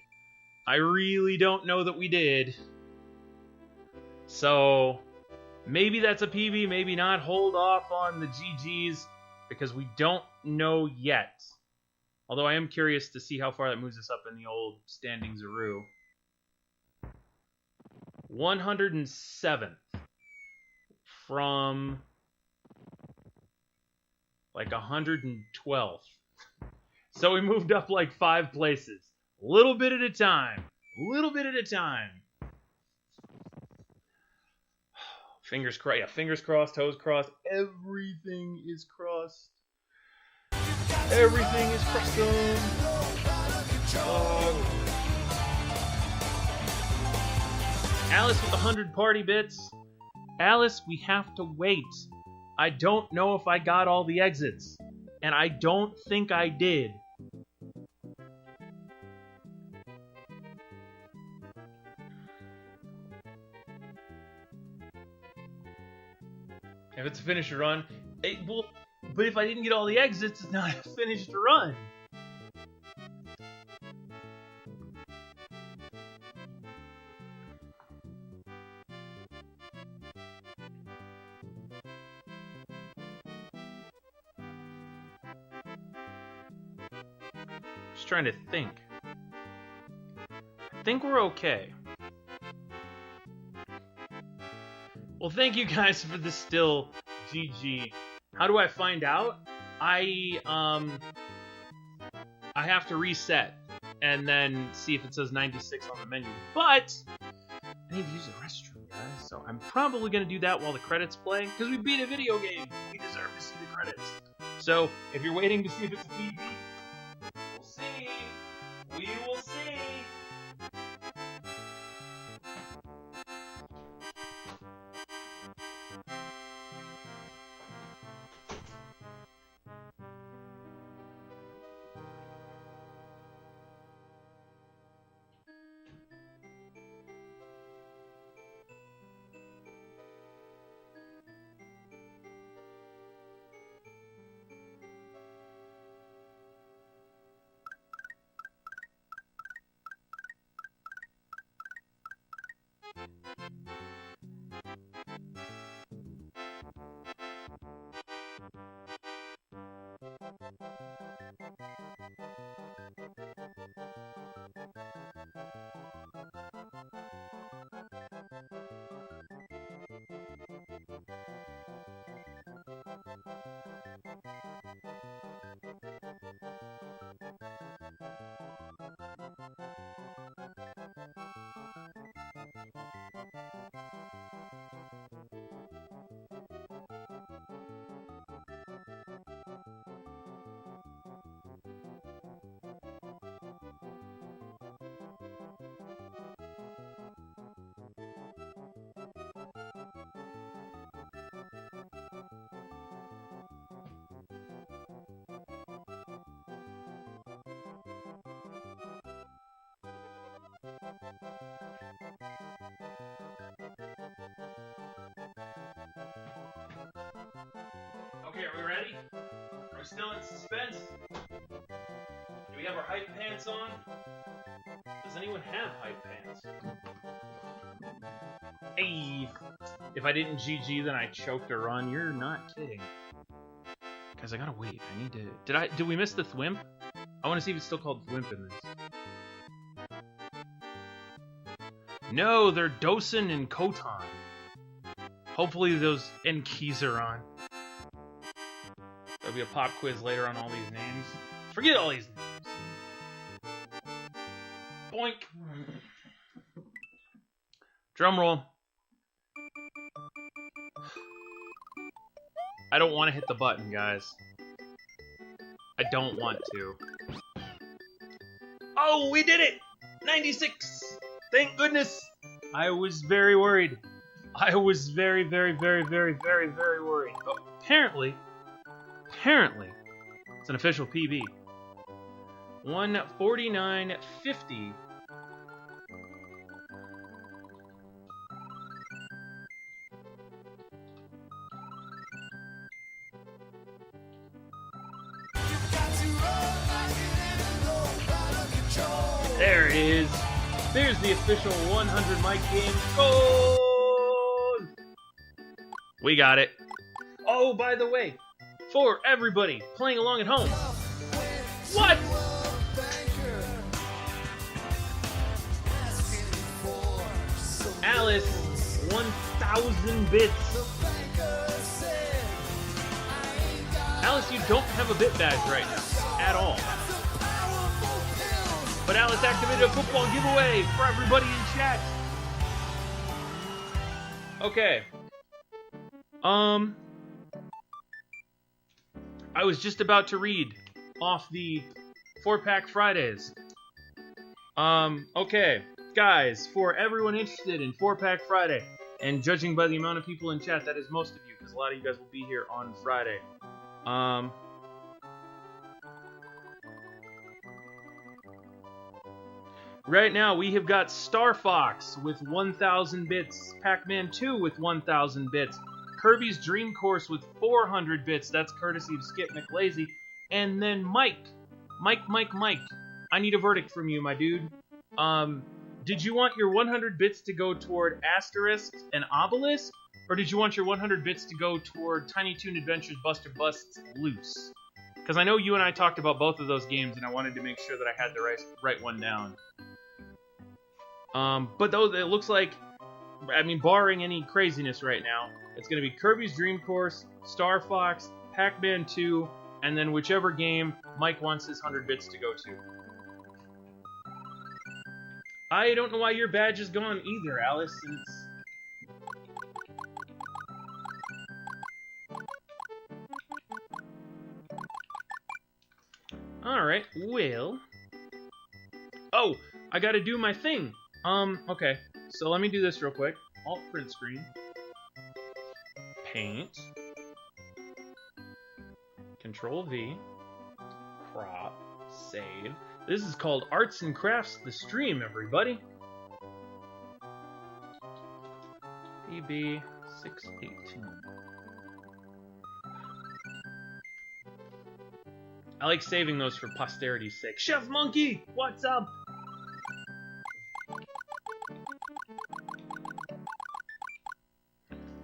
I really don't know that we did. So, maybe that's a PB, maybe not. Hold off on the GGs, because we don't know yet. Although I am curious to see how far that moves us up in the old standings-aroo. 107th from like 112th. So we moved up like 5 places. A little bit at a time. A little bit at a time. Fingers crossed. Yeah, fingers crossed, toes crossed. Everything is crossed. Everything is custom. Alice with 100 party bits. Alice, we have to wait. I don't know if I got all the exits. And I don't think I did. If it's a finished run, but if I didn't get all the exits, it's not a finished run. Just trying to think. I think we're okay. Well, thank you guys for the still GG. How do I find out? I have to reset and then see if it says 96 on the menu. But I need to use the restroom, guys. So I'm probably going to do that while the credits play because we beat a video game. We deserve to see the credits. So if you're waiting to see if it's a PB, we'll see. We will see. Okay, are we ready? Are we still in suspense? Do we have our hype pants on? Does anyone have hype pants? Hey! If I didn't GG, then I choked a run. You're not kidding. Guys, I gotta wait. I need to... Did we miss the Thwimp? I want to see if it's still called Thwimp in this. No, they're Dosen and Kotan. Hopefully those end keys are on. There'll be a pop quiz later on all these names. Forget all these names. Boink. Drum roll. I don't want to hit the button, guys. I don't want to. Oh, we did it! 96! Thank goodness! I was very worried. I was very, very, very, very, very, very worried. But apparently, it's an official PB. 149.50. There it is. There's the official 100 mic game code. We got it. Oh, by the way, for everybody playing along at home. What? Alice, 1,000 bits. Alice, you don't have a bit badge right now, at all. But Alice activated a football giveaway for everybody in chat. Okay. I was just about to read off the 4-pack Fridays. Okay. Guys, for everyone interested in 4-pack Friday, and judging by the amount of people in chat, that is most of you, because a lot of you guys will be here on Friday. Right now, we have got Star Fox with 1,000 bits, Pac-Man 2 with 1,000 bits, Kirby's Dream Course with 400 bits, that's courtesy of Skip McLazy, and then Mike. I need a verdict from you, my dude. Did you want your 100 bits to go toward Asterisk and Obelisk, or did you want your 100 bits to go toward Tiny Toon Adventures Buster Busts Loose? Because I know you and I talked about both of those games, and I wanted to make sure that I had the right one down. But though it looks like, I mean, barring any craziness right now, it's going to be Kirby's Dream Course, Star Fox, Pac-Man 2, and then whichever game Mike wants his 100 bits to go to. I don't know why your badge is gone either, Alice, since... Alright, well... Oh, I gotta do my thing! Okay, so let me do this real quick. Alt print screen. Paint. Control V. Crop. Save. This is called Arts and Crafts the Stream, everybody. PB 618. I like saving those for posterity's sake. Chef Monkey, what's up?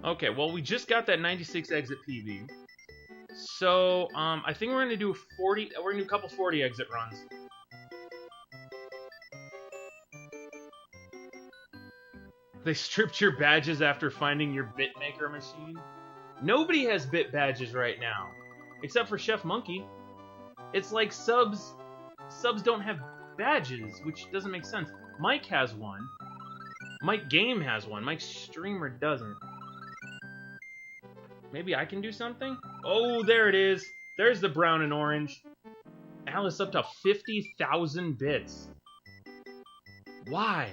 Okay, well, we just got that 96 exit PB. So, I think we're gonna do 40. We're gonna do a couple 40 exit runs. They stripped your badges after finding your bitmaker machine. Nobody has bit badges right now, except for Chef Monkey. It's like subs don't have badges, which doesn't make sense. Mike has one. Mike Game has one. Mike Streamer doesn't. Maybe I can do something? Oh, there it is. There's the brown and orange. Alice up to 50,000 bits. Why?